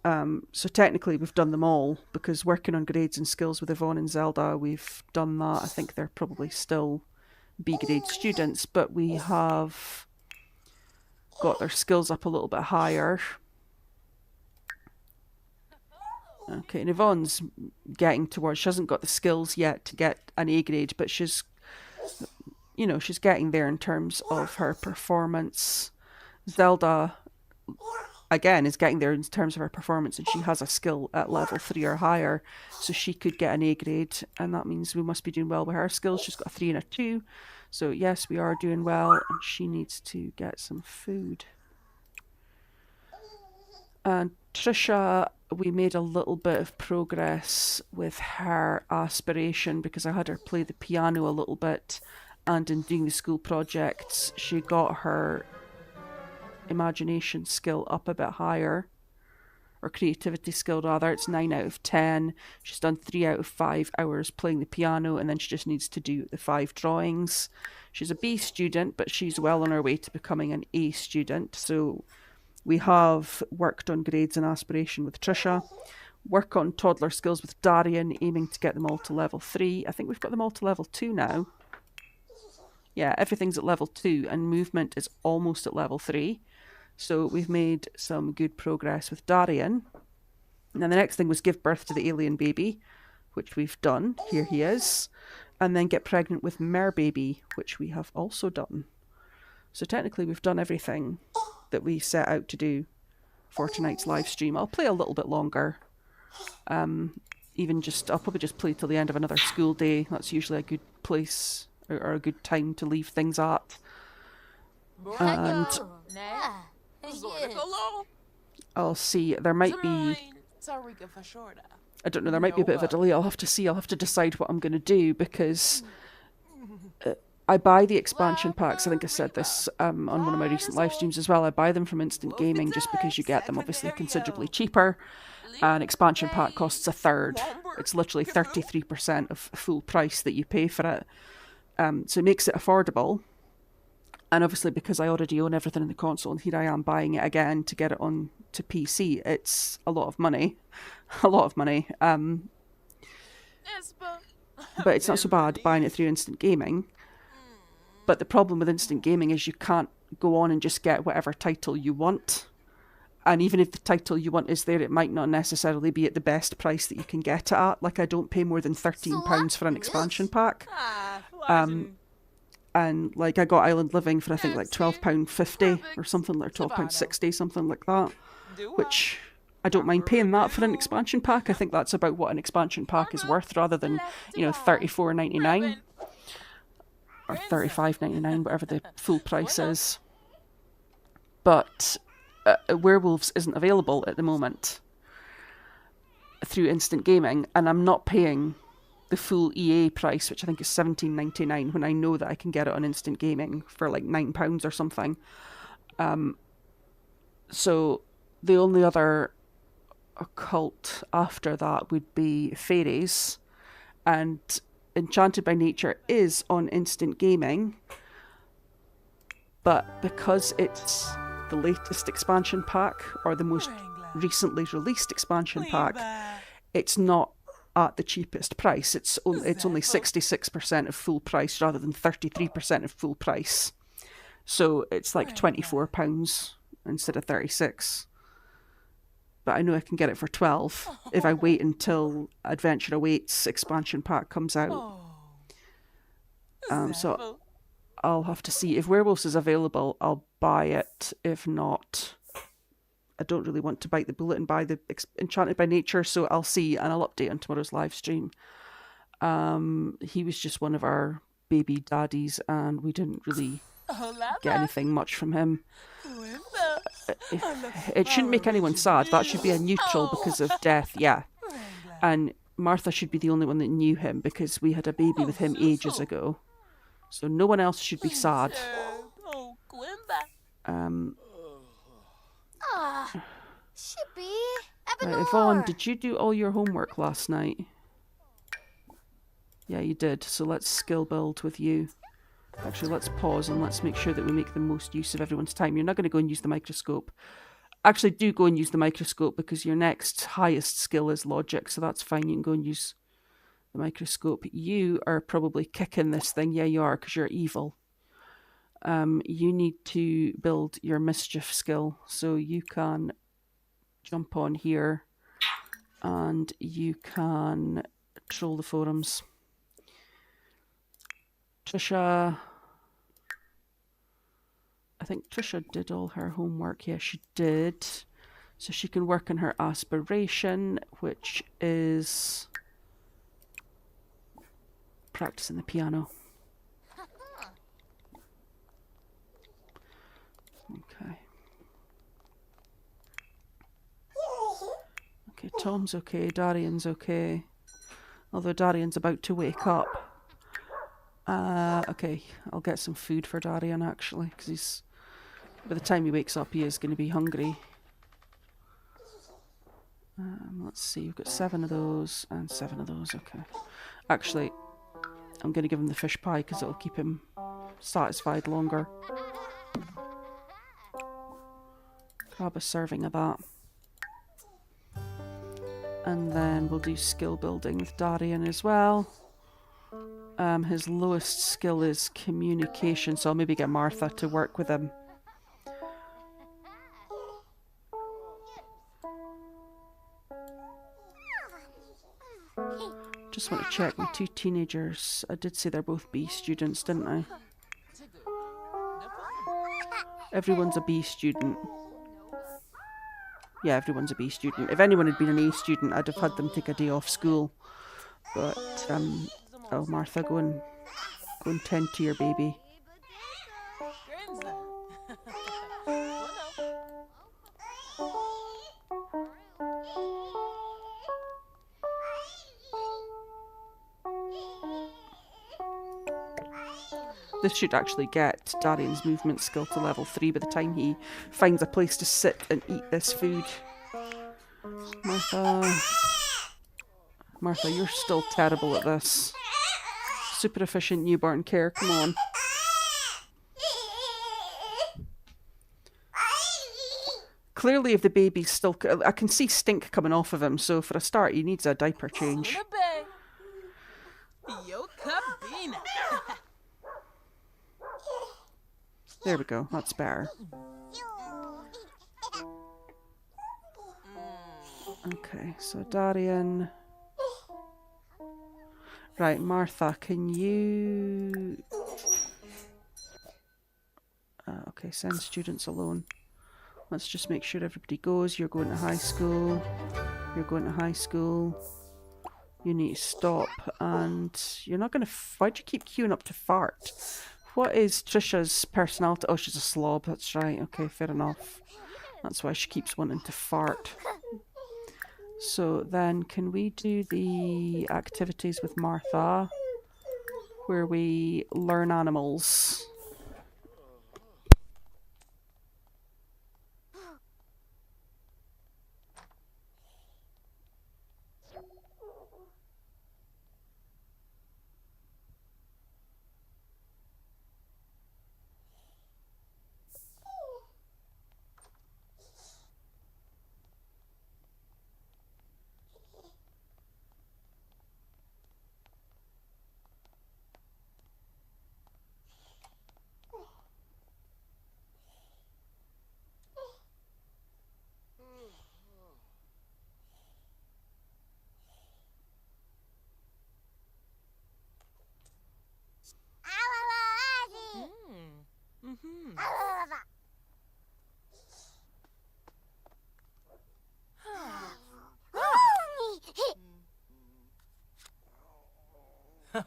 So technically we've done them all, because working on grades and skills with Yvonne and Zelda, we've done that. I think they're probably still B grade students, but we have got their skills up a little bit higher. Okay, and Yvonne's getting towards, she hasn't got the skills yet to get an A grade, but she's getting there in terms of her performance. Zelda, again, is getting there in terms of her performance, and she has a skill at level 3 or higher, so she could get an A grade, and that means we must be doing well with her skills. She's got a 3 and a 2, so yes, we are doing well, and she needs to get some food. And Tricia, we made a little bit of progress with her aspiration because I had her play the piano a little bit, and in doing the school projects, she got her imagination skill up a bit higher, or creativity skill rather. It's 9 out of 10. She's done 3 out of 5 hours playing the piano, and then she just needs to do the 5 drawings. She's a B student, but she's well on her way to becoming an A student, so we have worked on grades and aspiration with Tricia, work on toddler skills with Darian, aiming to get them all to level 3. I think we've got them all to level 2 now. Yeah, everything's at level 2, and movement is almost at level 3. So we've made some good progress with Darian. And then the next thing was give birth to the alien baby, which we've done. Here he is. And then get pregnant with merbaby, which we have also done. So technically we've done everything that we set out to do for tonight's live stream. I'll play a little bit longer. I'll probably just play till the end of another school day. That's usually a good place or a good time to leave things at. And I'll see. There might be, I don't know, there might be a bit of a delay. I'll have to see. I'll have to decide what I'm going to do because I buy the expansion packs. I think I said this on one of my recent live streams as well. I buy them from Instant Gaming just because you get them obviously considerably cheaper. An expansion pack costs a third. It's literally 33% of full price that you pay for it. So it makes it affordable. And obviously because I already own everything in the console and here I am buying it again to get it on to PC, it's a lot of money. A lot of money. But it's not so bad buying it through Instant Gaming. But the problem with Instant Gaming is you can't go on and just get whatever title you want. And even if the title you want is there, it might not necessarily be at the best price that you can get it at. Like, I don't pay more than £13 for an expansion pack. And, like, I got Island Living for, I think, like £12.50 or something, like £12.60, something like that. Which, I don't mind paying that for an expansion pack. I think that's about what an expansion pack is worth, rather than, £34.99. Or $35.99, whatever the full price is. But Werewolves isn't available at the moment through Instant Gaming, and I'm not paying the full EA price, which I think is $17.99, when I know that I can get it on Instant Gaming for like £9 or something. So the only other occult after that would be Fairies, and Enchanted by Nature is on Instant Gaming, but because it's the latest expansion pack, or the most recently released expansion pack, it's not at the cheapest price. It's only 66% of full price rather than 33% of full price. So it's like £24 instead of 36. But I know I can get it for 12 if I wait until Adventure Awaits expansion pack comes out. So I'll have to see. If Werewolves is available, I'll buy it. If not, I don't really want to bite the bullet and buy the Enchanted by Nature, so I'll see, and I'll update on tomorrow's live stream. He was just one of our baby daddies, and we didn't really get anything much from him. It shouldn't make anyone sad. That should be a neutral because of death, yeah. And Martha should be the only one that knew him because we had a baby with him ages ago. So no one else should be sad. Right, Yvonne, did you do all your homework last night? Yeah, you did. So let's skill build with you. Actually, let's pause and let's make sure that we make the most use of everyone's time. You're not going to go and use the microscope. Actually, do go and use the microscope because your next highest skill is logic, so that's fine. You can go and use the microscope. You are probably kicking this thing. Yeah, you are, because you're evil. You need to build your mischief skill, so you can jump on here and you can troll the forums. Tricia, I think Tricia did all her homework. Yeah, she did. So she can work on her aspiration, which is practicing the piano. Okay. Okay, Tom's okay, Darian's okay. Although Darian's about to wake up. Okay, I'll get some food for Darian actually, because by the time he wakes up, he is going to be hungry. Let's see, we've got 7 of those and 7 of those, okay. Actually, I'm going to give him the fish pie because it'll keep him satisfied longer. Grab a serving of that. And then we'll do skill building with Darian as well. His lowest skill is communication, so I'll maybe get Martha to work with him. Just want to check my 2 teenagers. I did say they're both B students, didn't I? Everyone's a B student. Yeah, everyone's a B student. If anyone had been an A student, I'd have had them take a day off school. But, oh, Martha, go and tend to your baby. This should actually get Darian's movement skill to level 3 by the time he finds a place to sit and eat this food. Martha, you're still terrible at this. Super efficient newborn care, come on. Clearly if the baby's still... I can see stink coming off of him, so for a start he needs a diaper change. There we go, that's better. Okay, so Darian... Right, Martha, can you... okay, send students alone. Let's just make sure everybody goes. You're going to high school. You're going to high school. You need to stop, and you're not going to... Why'd you keep queuing up to fart? What is Tricia's personality? Oh, she's a slob, that's right. Okay, fair enough. That's why she keeps wanting to fart. So then, can we do the activities with Martha, where we learn animals?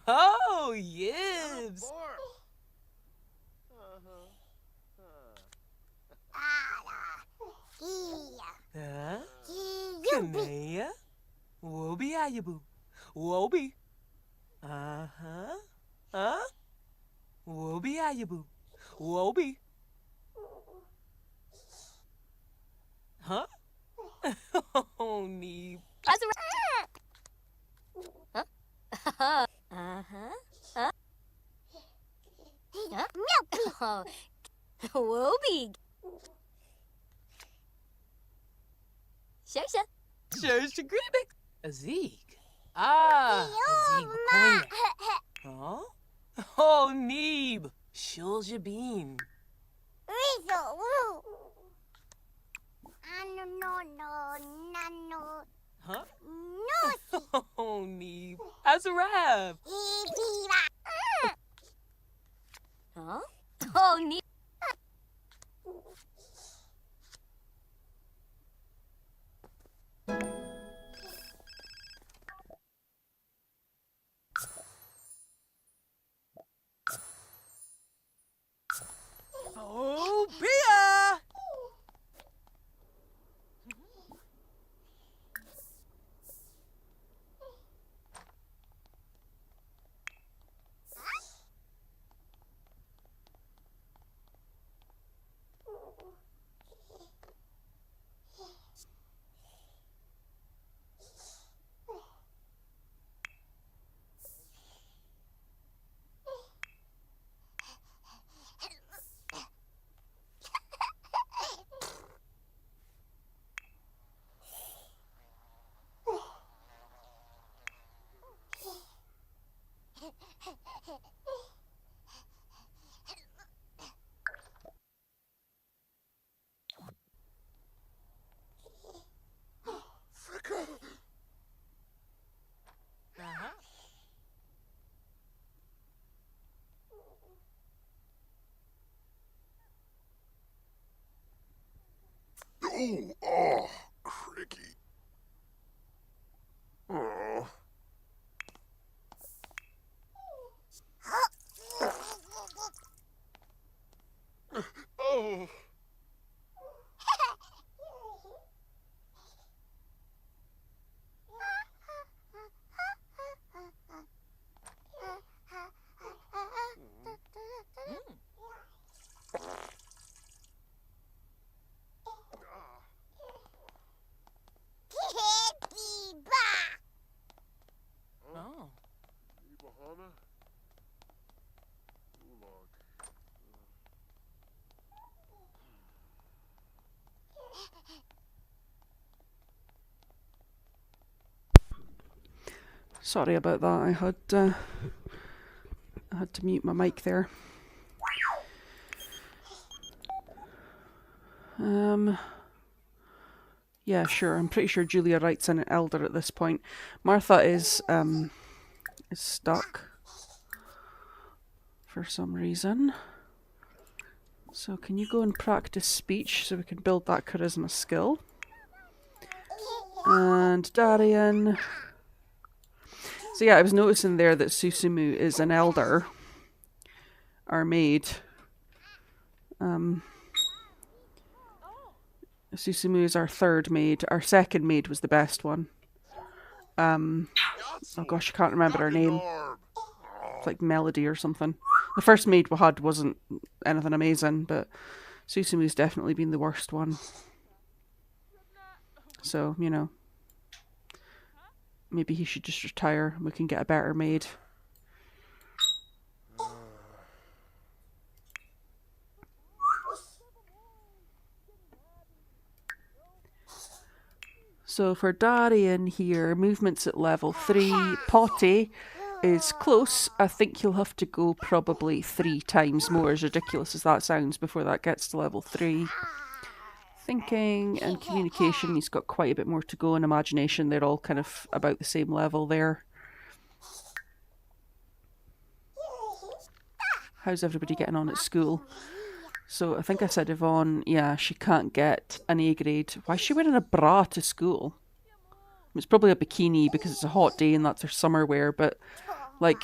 Oh, Yibs! Kanea? Wobi ayabu. Wobi. Wobi ayabu. Wobi. Huh? Oh, nee. Whoopee. Shasha. Shasha Gribbik. Azig. Azig Koya. Huh? Oh, Neeb. Shulja Bean. Huh? Oh, Neeb. As a rap. Huh? Oh, neat. Oh, Bia! Uh-huh. Oh, cricky. Oh. Oh. Oh. Bahana? Oolong. Sorry about that. I had to mute my mic there. Yeah, sure. I'm pretty sure Julia writes in an elder at this point. Martha is stuck for some reason. So can you go and practice speech so we can build that charisma skill? And Darian. So yeah, I was noticing there that Susumu is an elder. Our maid. Susumu is our third maid. Our second maid was the best one. Oh gosh, I can't remember her name. It's like Melody or something. The first maid we had wasn't anything amazing, but Susumu's definitely been the worst one. So, you know, maybe he should just retire and we can get a better maid. So for Darian here, movements at level 3. Potty is close. I think he'll have to go probably 3 times more, as ridiculous as that sounds, before that gets to level 3. Thinking and communication, he's got quite a bit more to go. In imagination, they're all kind of about the same level there. How's everybody getting on at school? So I think I said Yvonne, yeah, she can't get an A grade. Why is she wearing a bra to school? It's probably a bikini because it's a hot day and that's her summer wear, but like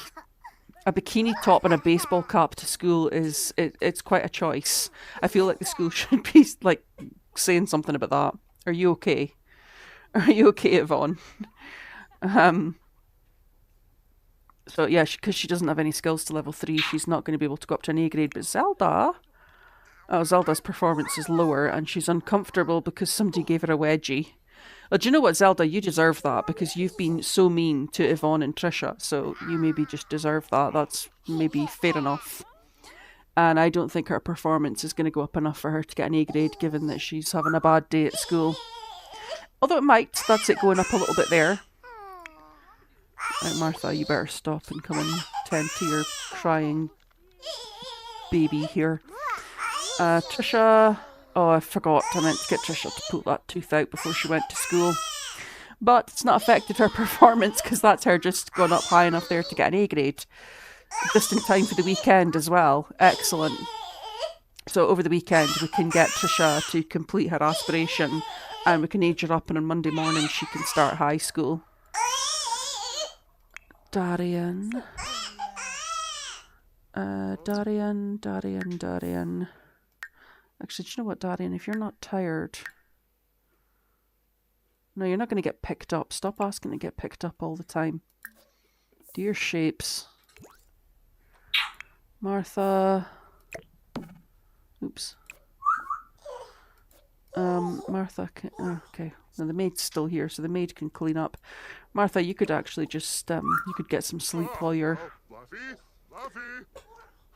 a bikini top and a baseball cap to school it's quite a choice. I feel like the school should be like saying something about that. Are you okay? Are you okay, Yvonne? So yeah, because she doesn't have any skills to level 3, she's not going to be able to go up to an A grade. But Zelda, Zelda's performance is lower and she's uncomfortable because somebody gave her a wedgie. Well, do you know what, Zelda? You deserve that because you've been so mean to Yvonne and Tricia, so you maybe just deserve that. That's maybe fair enough. And I don't think her performance is going to go up enough for her to get an A grade, given that she's having a bad day at school. Although it might. That's it going up a little bit there. Right, Martha, you better stop and come and tend to your crying baby here. Tricia... Oh, I forgot. I meant to get Tricia to pull that tooth out before she went to school. But it's not affected her performance because that's her just going up high enough there to get an A grade. Just in time for the weekend as well. Excellent. So over the weekend we can get Tricia to complete her aspiration and we can age her up and on Monday morning she can start high school. Darian. Darian. Actually, do you know what, Darian? If you're not tired... No, you're not going to get picked up. Stop asking to get picked up all the time. Do your shapes. Martha. Oops. Martha can... Oh, okay. Now the maid's still here, so the maid can clean up. Martha, you could actually just... you could get some sleep while you're... Bluffy!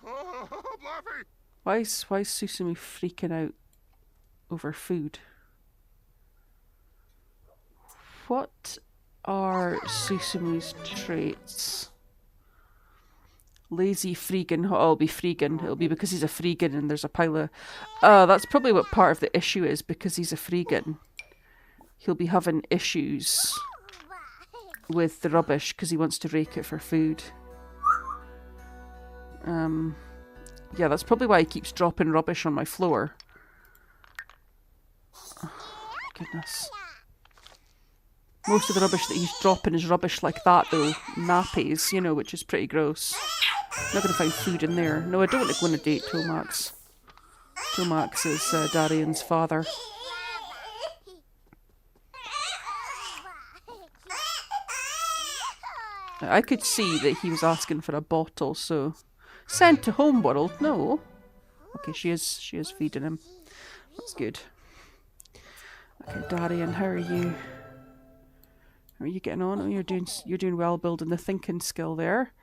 Oh, Bluffy! Why is Susumu freaking out over food? What are Susumu's traits? Lazy freegan. Oh, it'll be freegan. It'll be because he's a freegan and there's a pile of... that's probably what part of the issue is, because he's a freegan. He'll be having issues with the rubbish because he wants to rake it for food. Yeah, that's probably why he keeps dropping rubbish on my floor. Oh, goodness. Most of the rubbish that he's dropping is rubbish like that, though. Nappies, you know, which is pretty gross. I'm not going to find food in there. No, I don't want to go on a date, Tomax. Tomax is Darian's father. I could see that he was asking for a bottle, so... Sent to Homeworld? No. Okay, she is feeding him. That's good. Okay, Darian, how are you? How are you getting on? Oh, you're doing well building the thinking skill there.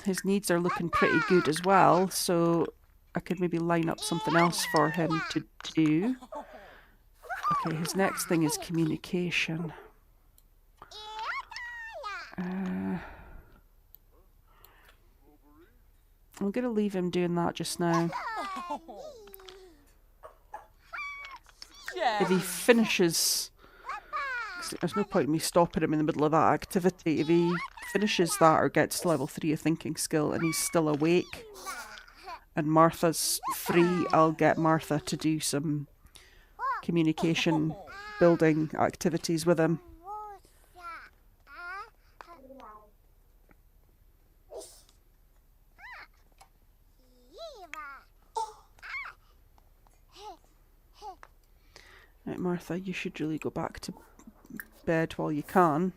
His needs are looking pretty good as well, so I could maybe line up something else for him to do. Okay, his next thing is communication. I'm going to leave him doing that just now. If he finishes... There's no point in me stopping him in the middle of that activity. If he finishes that or gets to level 3 of thinking skill and he's still awake and Martha's free, I'll get Martha to do some communication building activities with him. Right, Martha, you should really go back to bed while you can.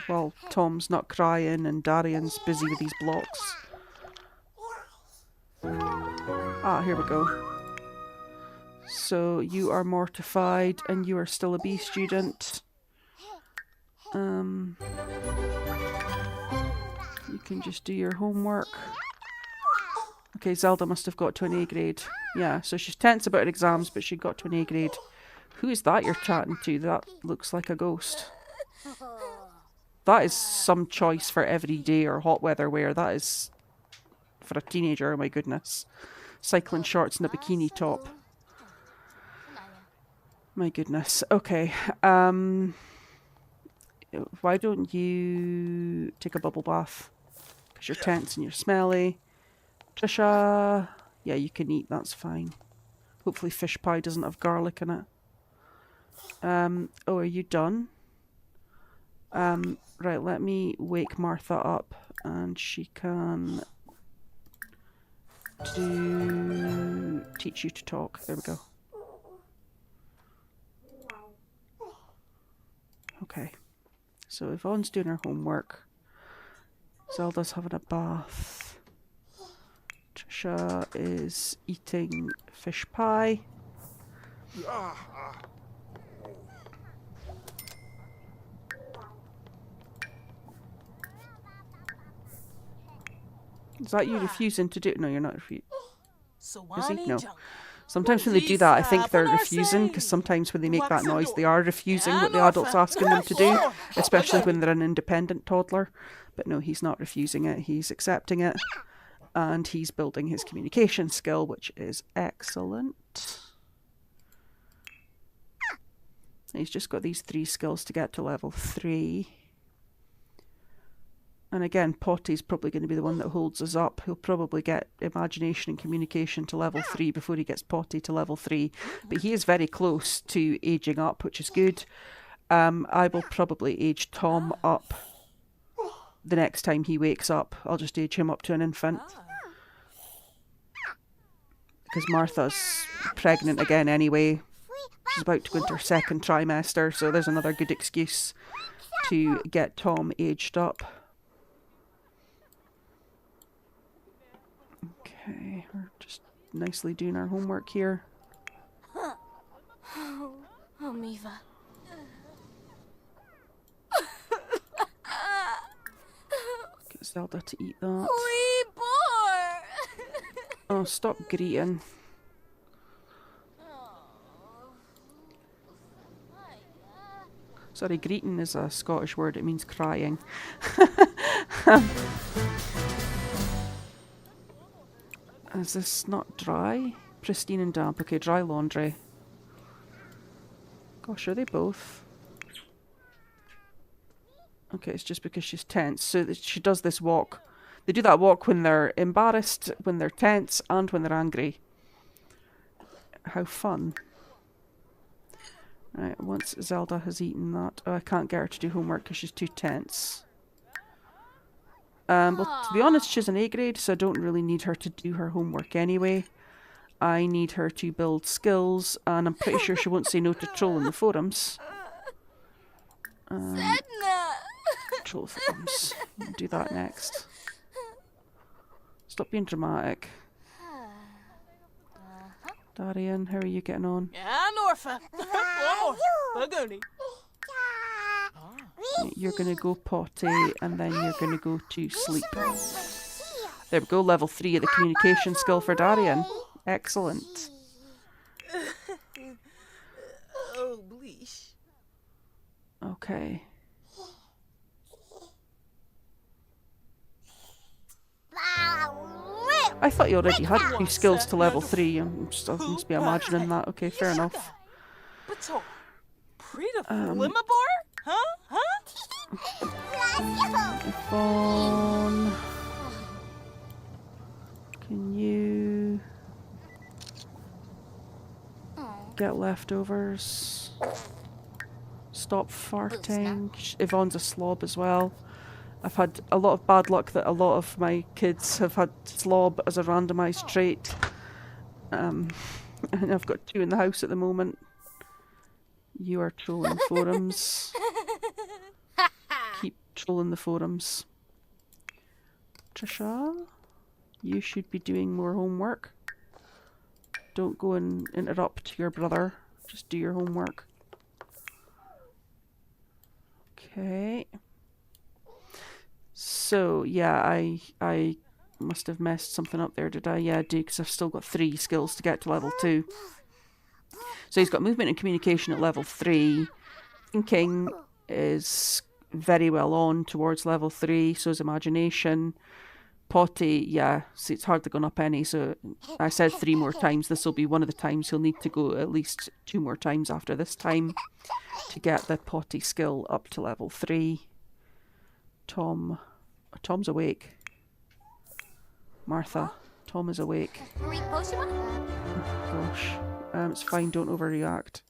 While Tom's not crying and Darian's busy with these blocks. Ah, here we go. So you are mortified and you are still a B student. You can just do your homework. Okay, Zelda must have got to an A grade. Yeah, so she's tense about her exams, but she got to an A grade. Who is that you're chatting to? That looks like a ghost. That is some choice for everyday or hot weather wear. That is for a teenager, oh my goodness. Cycling shorts and a bikini top. My goodness. Okay. Why don't you take a bubble bath? Because you're tense and you're smelly. Tricia, yeah, you can eat, that's fine. Hopefully fish pie doesn't have garlic in it. Oh, are you done? Right, let me wake Martha up and she can teach you to talk. There we go. Okay, so Yvonne's doing her homework. Zelda's having a bath. Tricia is eating fish pie. Is that you refusing to do it? No, you're not refusing. Is he? No. Sometimes when they do that, I think they're refusing, because sometimes when they make that noise, they are refusing what the adult's asking them to do, especially when they're an independent toddler. But no, he's not refusing it. He's accepting it. And he's building his communication skill, which is excellent. He's just got these 3 skills to get to level 3. And again, Potty's probably going to be the one that holds us up. He'll probably get imagination and communication to level 3 before he gets Potty to level 3. But he is very close to aging up, which is good. I will probably age Tom up the next time he wakes up. I'll just age him up to an infant. Because Martha's pregnant again anyway. She's about to go into her 2nd trimester, so there's another good excuse to get Tom aged up. Okay, we're just nicely doing our homework here. Oh, Miva. Get Zelda to eat that. Wee boar! Oh, stop greeting. Sorry, greeting is a Scottish word. It means crying. Is this not dry? Pristine and damp. Okay, dry laundry. Gosh, are they both? Okay, it's just because she's tense. So that she does this walk. They do that walk when they're embarrassed, when they're tense, and when they're angry. How fun. Right, once Zelda has eaten that... Oh, I can't get her to do homework because she's too tense. Well, to be honest, she's an A grade, so I don't really need her to do her homework anyway. I need her to build skills, and I'm pretty sure she won't say no to trolling the forums. Troll forums. We'll do that next. Stop being dramatic. Darian, how are you getting on? Yeah, Norfa. One more. Bagoni. You're going to go potty, and then you're going to go to sleep. There we go, level 3 of the communication skill for Darian. Excellent. Oh, bleesh. Okay. I thought you already had 2 skills to level 3. I must be imagining that. Okay, fair enough. But so, pretty flimmabar? Huh? Yvonne, can you get leftovers? Stop farting. Yvonne's a slob as well. I've had a lot of bad luck that a lot of my kids have had slob as a randomised trait. And I've got 2 in the house at the moment. You are trolling forums. Keep trolling the forums. Tricia, you should be doing more homework. Don't go and interrupt your brother. Just do your homework. Okay. So, yeah, I must have messed something up there, did I? Yeah, I do, because I've still got 3 skills to get to level 2. So he's got movement and communication at level 3. Thinking is very well on towards level 3, so is imagination. Potty, yeah, see, it's hardly gone up any, so I said 3 more times. This will be one of the times he'll need to go at least 2 more times after this time to get the potty skill up to level 3. Tom's awake. Martha, Tom is awake. Oh, gosh. It's fine, don't overreact.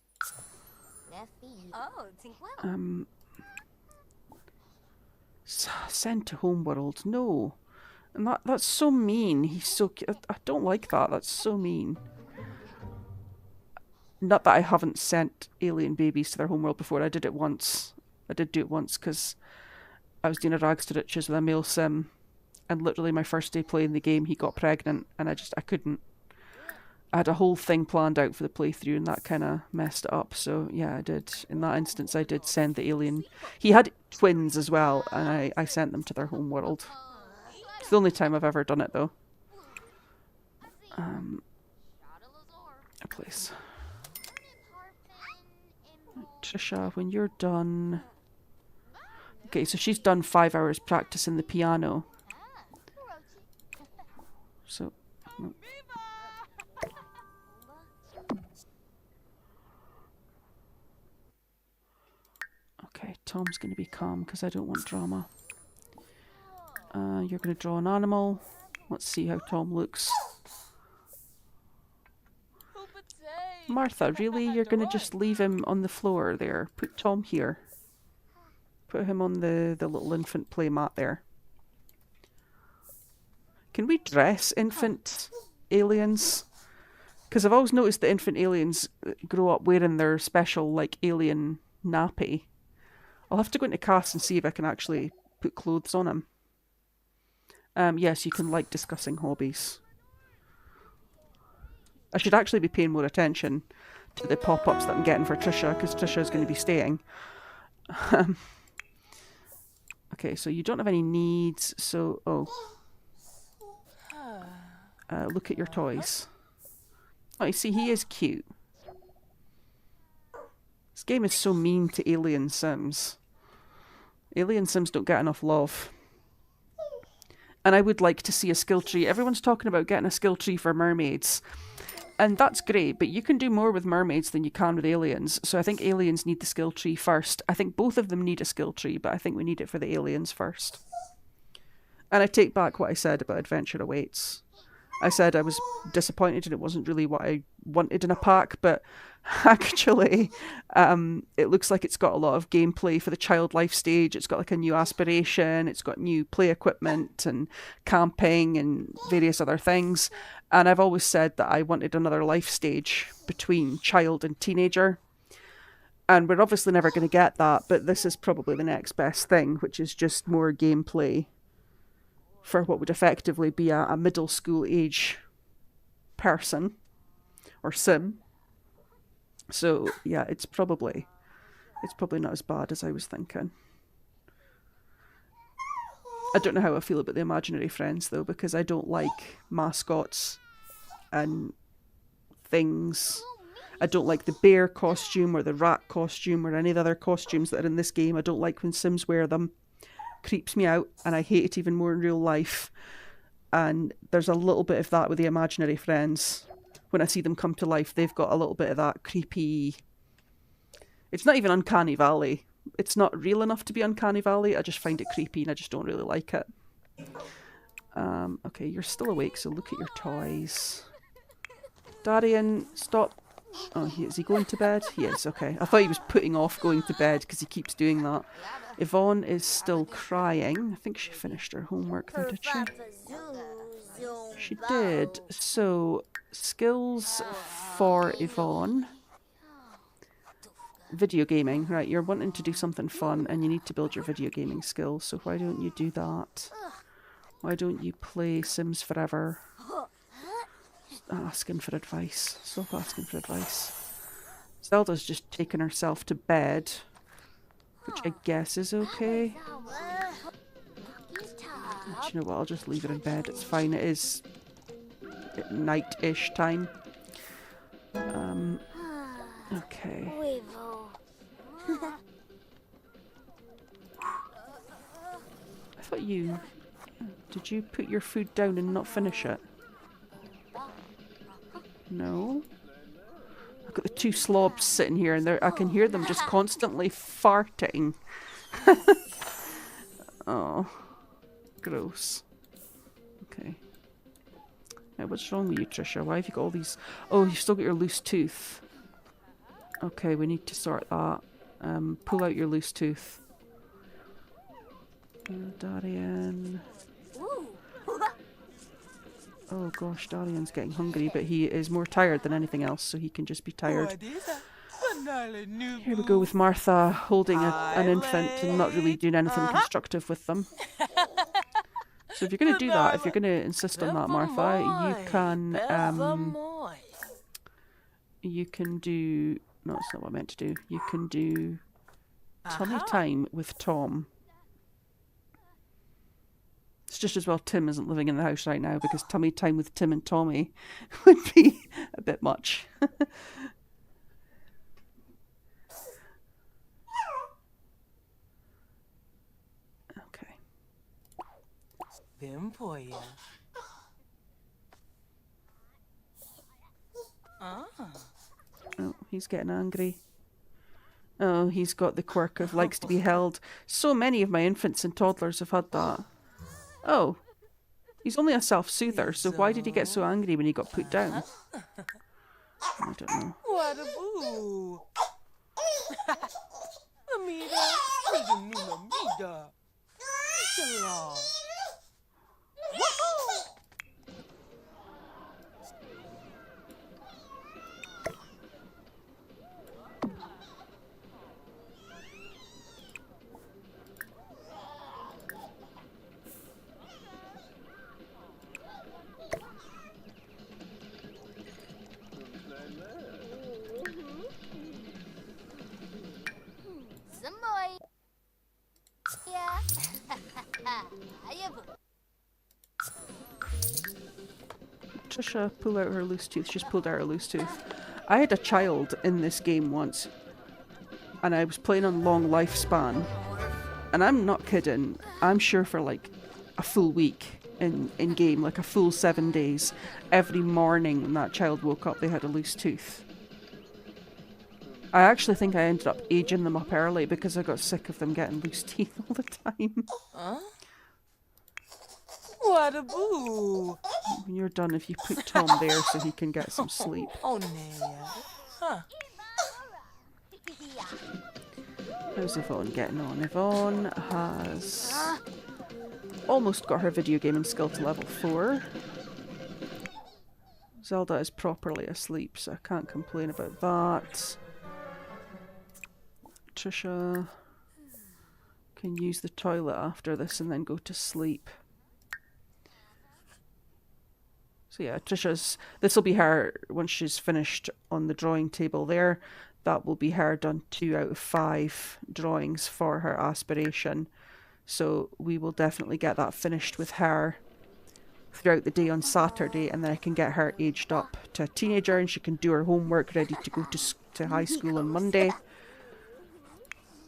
Send to Homeworld, no. And that's so mean. He's so... I don't like that. That's so mean. Not that I haven't sent alien babies to their homeworld before. I did it once. I did do it once because I was doing a rags to riches with a male sim, and literally my first day playing the game he got pregnant, and I couldn't. I had a whole thing planned out for the playthrough, and that kind of messed it up. So yeah, I did. In that instance, I did send the alien. He had twins as well, and I sent them to their homeworld. It's the only time I've ever done it, though. A place. Tricia, when you're done... Okay, so she's done 5 hours practicing the piano. So... No. Okay, Tom's going to be calm because I don't want drama. You're going to draw an animal. Let's see how Tom looks. Martha, really? You're going to just leave him on the floor there? Put Tom here. Put him on the little infant play mat there. Can we dress infant aliens? Because I've always noticed that infant aliens grow up wearing their special, like, alien nappy. I'll have to go into cast and see if I can actually put clothes on him. Yes, you can like discussing hobbies. I should actually be paying more attention to the pop-ups that I'm getting for Tricia, because Tricia is going to be staying. Okay, so you don't have any needs, so... Oh. Look at your toys. Oh, you see, he is cute. This game is so mean to alien Sims. Alien Sims don't get enough love. And I would like to see a skill tree. Everyone's talking about getting a skill tree for mermaids. And that's great, but you can do more with mermaids than you can with aliens. So I think aliens need the skill tree first. I think both of them need a skill tree, but I think we need it for the aliens first. And I take back what I said about Adventure Awaits. I said I was disappointed and it wasn't really what I wanted in a pack, but actually it looks like it's got a lot of gameplay for the child life stage. It's got like a new aspiration, it's got new play equipment and camping and various other things. And I've always said that I wanted another life stage between child and teenager. And we're obviously never going to get that, but this is probably the next best thing, which is just more gameplay for what would effectively be a middle school age person or sim. So yeah, it's probably not as bad as I was thinking. I don't know how I feel about the imaginary friends though, because I don't like mascots and things. I don't like the bear costume or the rat costume or any of the other costumes that are in this game. I don't like when Sims wear them. Creeps me out, and I hate it even more in real life. And there's a little bit of that with the imaginary friends. When I see them come to life, they've got a little bit of that creepy... It's not even Uncanny Valley. It's not real enough to be Uncanny Valley. I just find it creepy and I just don't really like it. Okay, you're still awake, so look at your toys. Darian, stop. Oh, is he going to bed? He is, okay. I thought he was putting off going to bed because he keeps doing that. Yvonne is still crying. I think she finished her homework there, did she? She did. So, skills for Yvonne. Video gaming. Right, you're wanting to do something fun and you need to build your video gaming skills. So why don't you do that? Why don't you play Sims Forever? Asking for advice. Stop asking for advice. Zelda's just taken herself to bed, which I guess is okay. Do you know what? I'll just leave her in bed. It's fine. It is night-ish time. Okay. I thought you... Did you put your food down and not finish it? No. I've got the two slobs sitting here and I can hear them just constantly farting. Oh. Gross. Okay. Now, what's wrong with you, Tricia? Why have you got all these... Oh, you've still got your loose tooth. Okay, we need to sort that. Pull out your loose tooth. Darian... Oh gosh, Darian's getting hungry, but he is more tired than anything else, so he can just be tired. Here we go with Martha holding an infant and not really doing anything constructive with them. So if you're going to do that, if you're going to insist on that, Martha, you can do... No, it's not what I meant to do. You can do tummy time with Tom. It's just as well Tim isn't living in the house right now, because tummy time with Tim and Tommy would be a bit much. Okay. Oh, he's getting angry. Oh, he's got the quirk of likes to be held. So many of my infants and toddlers have had that. Oh, he's only a self-soother, so why did he get so angry when he got put down? I don't know. What a boo! Amida, Nuna Mida. Shalom. Some boy. Yeah. I have Tricia, pull out her loose tooth. She's pulled out her loose tooth. I had a child in this game once, and I was playing on long lifespan, and I'm not kidding. I'm sure for like a full week in game, like a full 7 days, every morning when that child woke up, they had a loose tooth. I actually think I ended up aging them up early because I got sick of them getting loose teeth all the time. Huh? What a boo! When you're done, if you put Tom there so he can get some sleep. Oh, Naya. Huh? How's Yvonne getting on? Yvonne has almost got her video gaming skill to level 4. Zelda is properly asleep, so I can't complain about that. Tricia can use the toilet after this and then go to sleep. So yeah, this will be her, once she's finished on the drawing table there, that will be her done 2 out of 5 drawings for her aspiration. So we will definitely get that finished with her throughout the day on Saturday, and then I can get her aged up to a teenager and she can do her homework ready to go to high school on Monday.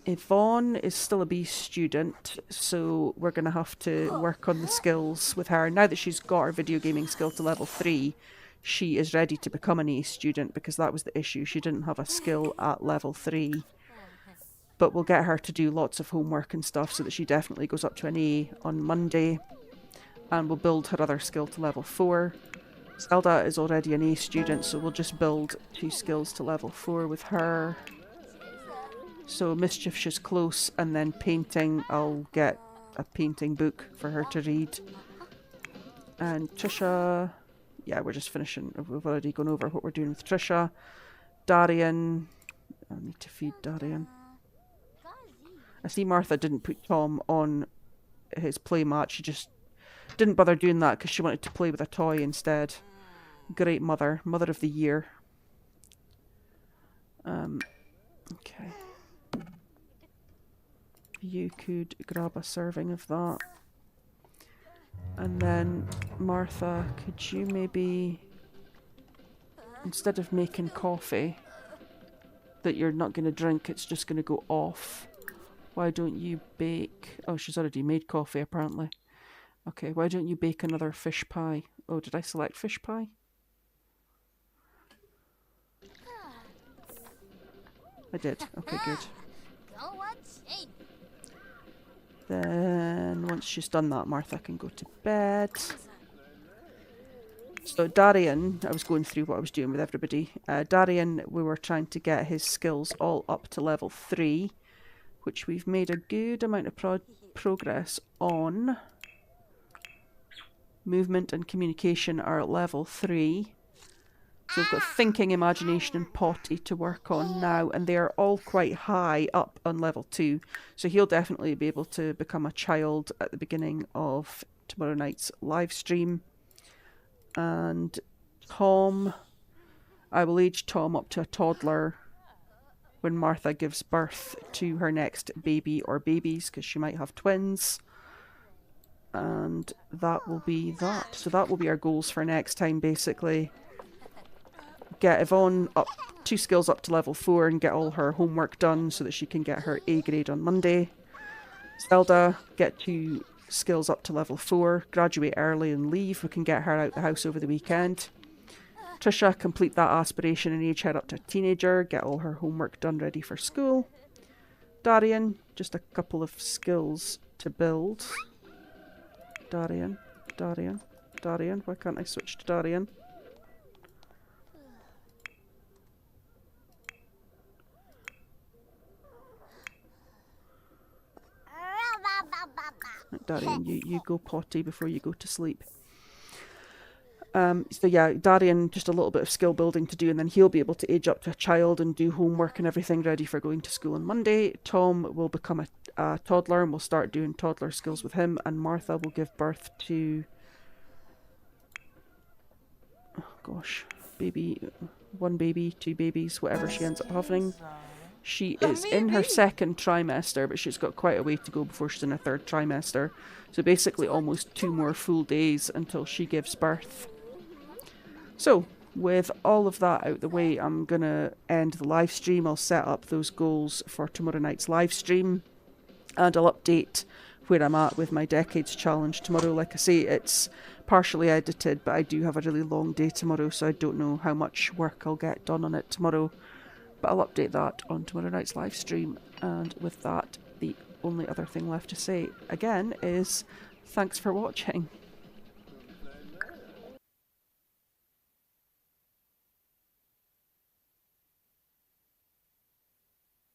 Yvonne is still a B student, so we're going to have to work on the skills with her. Now that she's got her video gaming skill to level 3, she is ready to become an A student, because that was the issue. She didn't have a skill at level 3. But we'll get her to do lots of homework and stuff so that she definitely goes up to an A on Monday. And we'll build her other skill to level 4. Zelda is already an A student, so we'll just build 2 skills to level 4 with her. So mischief, she's close, and then painting, I'll get a painting book for her to read. And Tricia, yeah, we're just finishing. We've already gone over what we're doing with Tricia. Darian, I need to feed Darian. I see Martha didn't put Tom on his play mat. She just didn't bother doing that because she wanted to play with a toy instead. Great mother. Mother of the year. Okay. You could grab a serving of that. And then, Martha, could you maybe, instead of making coffee that you're not going to drink, it's just going to go off, why don't you bake... Oh, she's already made coffee, apparently. Okay, why don't you bake another fish pie? Oh, did I select fish pie? I did. Okay, good. Then, once she's done that, Martha can go to bed. So Darian, I was going through what I was doing with everybody. Darian, we were trying to get his skills all up to level 3, which we've made a good amount of progress on. Movement and communication are at level 3. So we've got thinking, imagination and potty to work on now, and they are all quite high up on level 2. So he'll definitely be able to become a child at the beginning of tomorrow night's live stream. And Tom, I will age Tom up to a toddler when Martha gives birth to her next baby or babies, because she might have twins. And that will be that. So that will be our goals for next time, basically. Get Yvonne up 2 skills up to level 4 and get all her homework done so that she can get her A grade on Monday. Zelda, get 2 skills up to level 4, graduate early and leave. We can get her out the house over the weekend. Tricia, complete that aspiration and age her up to a teenager, get all her homework done ready for school. Darian, just a couple of skills to build. Darian, Darian, Darian. Why can't I switch to Darian? Darian, you go potty before you go to sleep. So yeah, Darian, just a little bit of skill building to do, and then he'll be able to age up to a child and do homework and everything ready for going to school on Monday. Tom will become a toddler and we'll start doing toddler skills with him, and Martha will give birth to... oh gosh, one baby, 2 babies, whatever she ends up having. She is in her 2nd trimester, but she's got quite a way to go before she's in her 3rd trimester. So basically almost 2 more full days until she gives birth. So, with all of that out the way, I'm going to end the live stream. I'll set up those goals for tomorrow night's live stream. And I'll update where I'm at with my Decades Challenge tomorrow. Like I say, it's partially edited, but I do have a really long day tomorrow, so I don't know how much work I'll get done on it tomorrow. But I'll update that on tomorrow night's live stream. And with that, the only other thing left to say again is thanks for watching.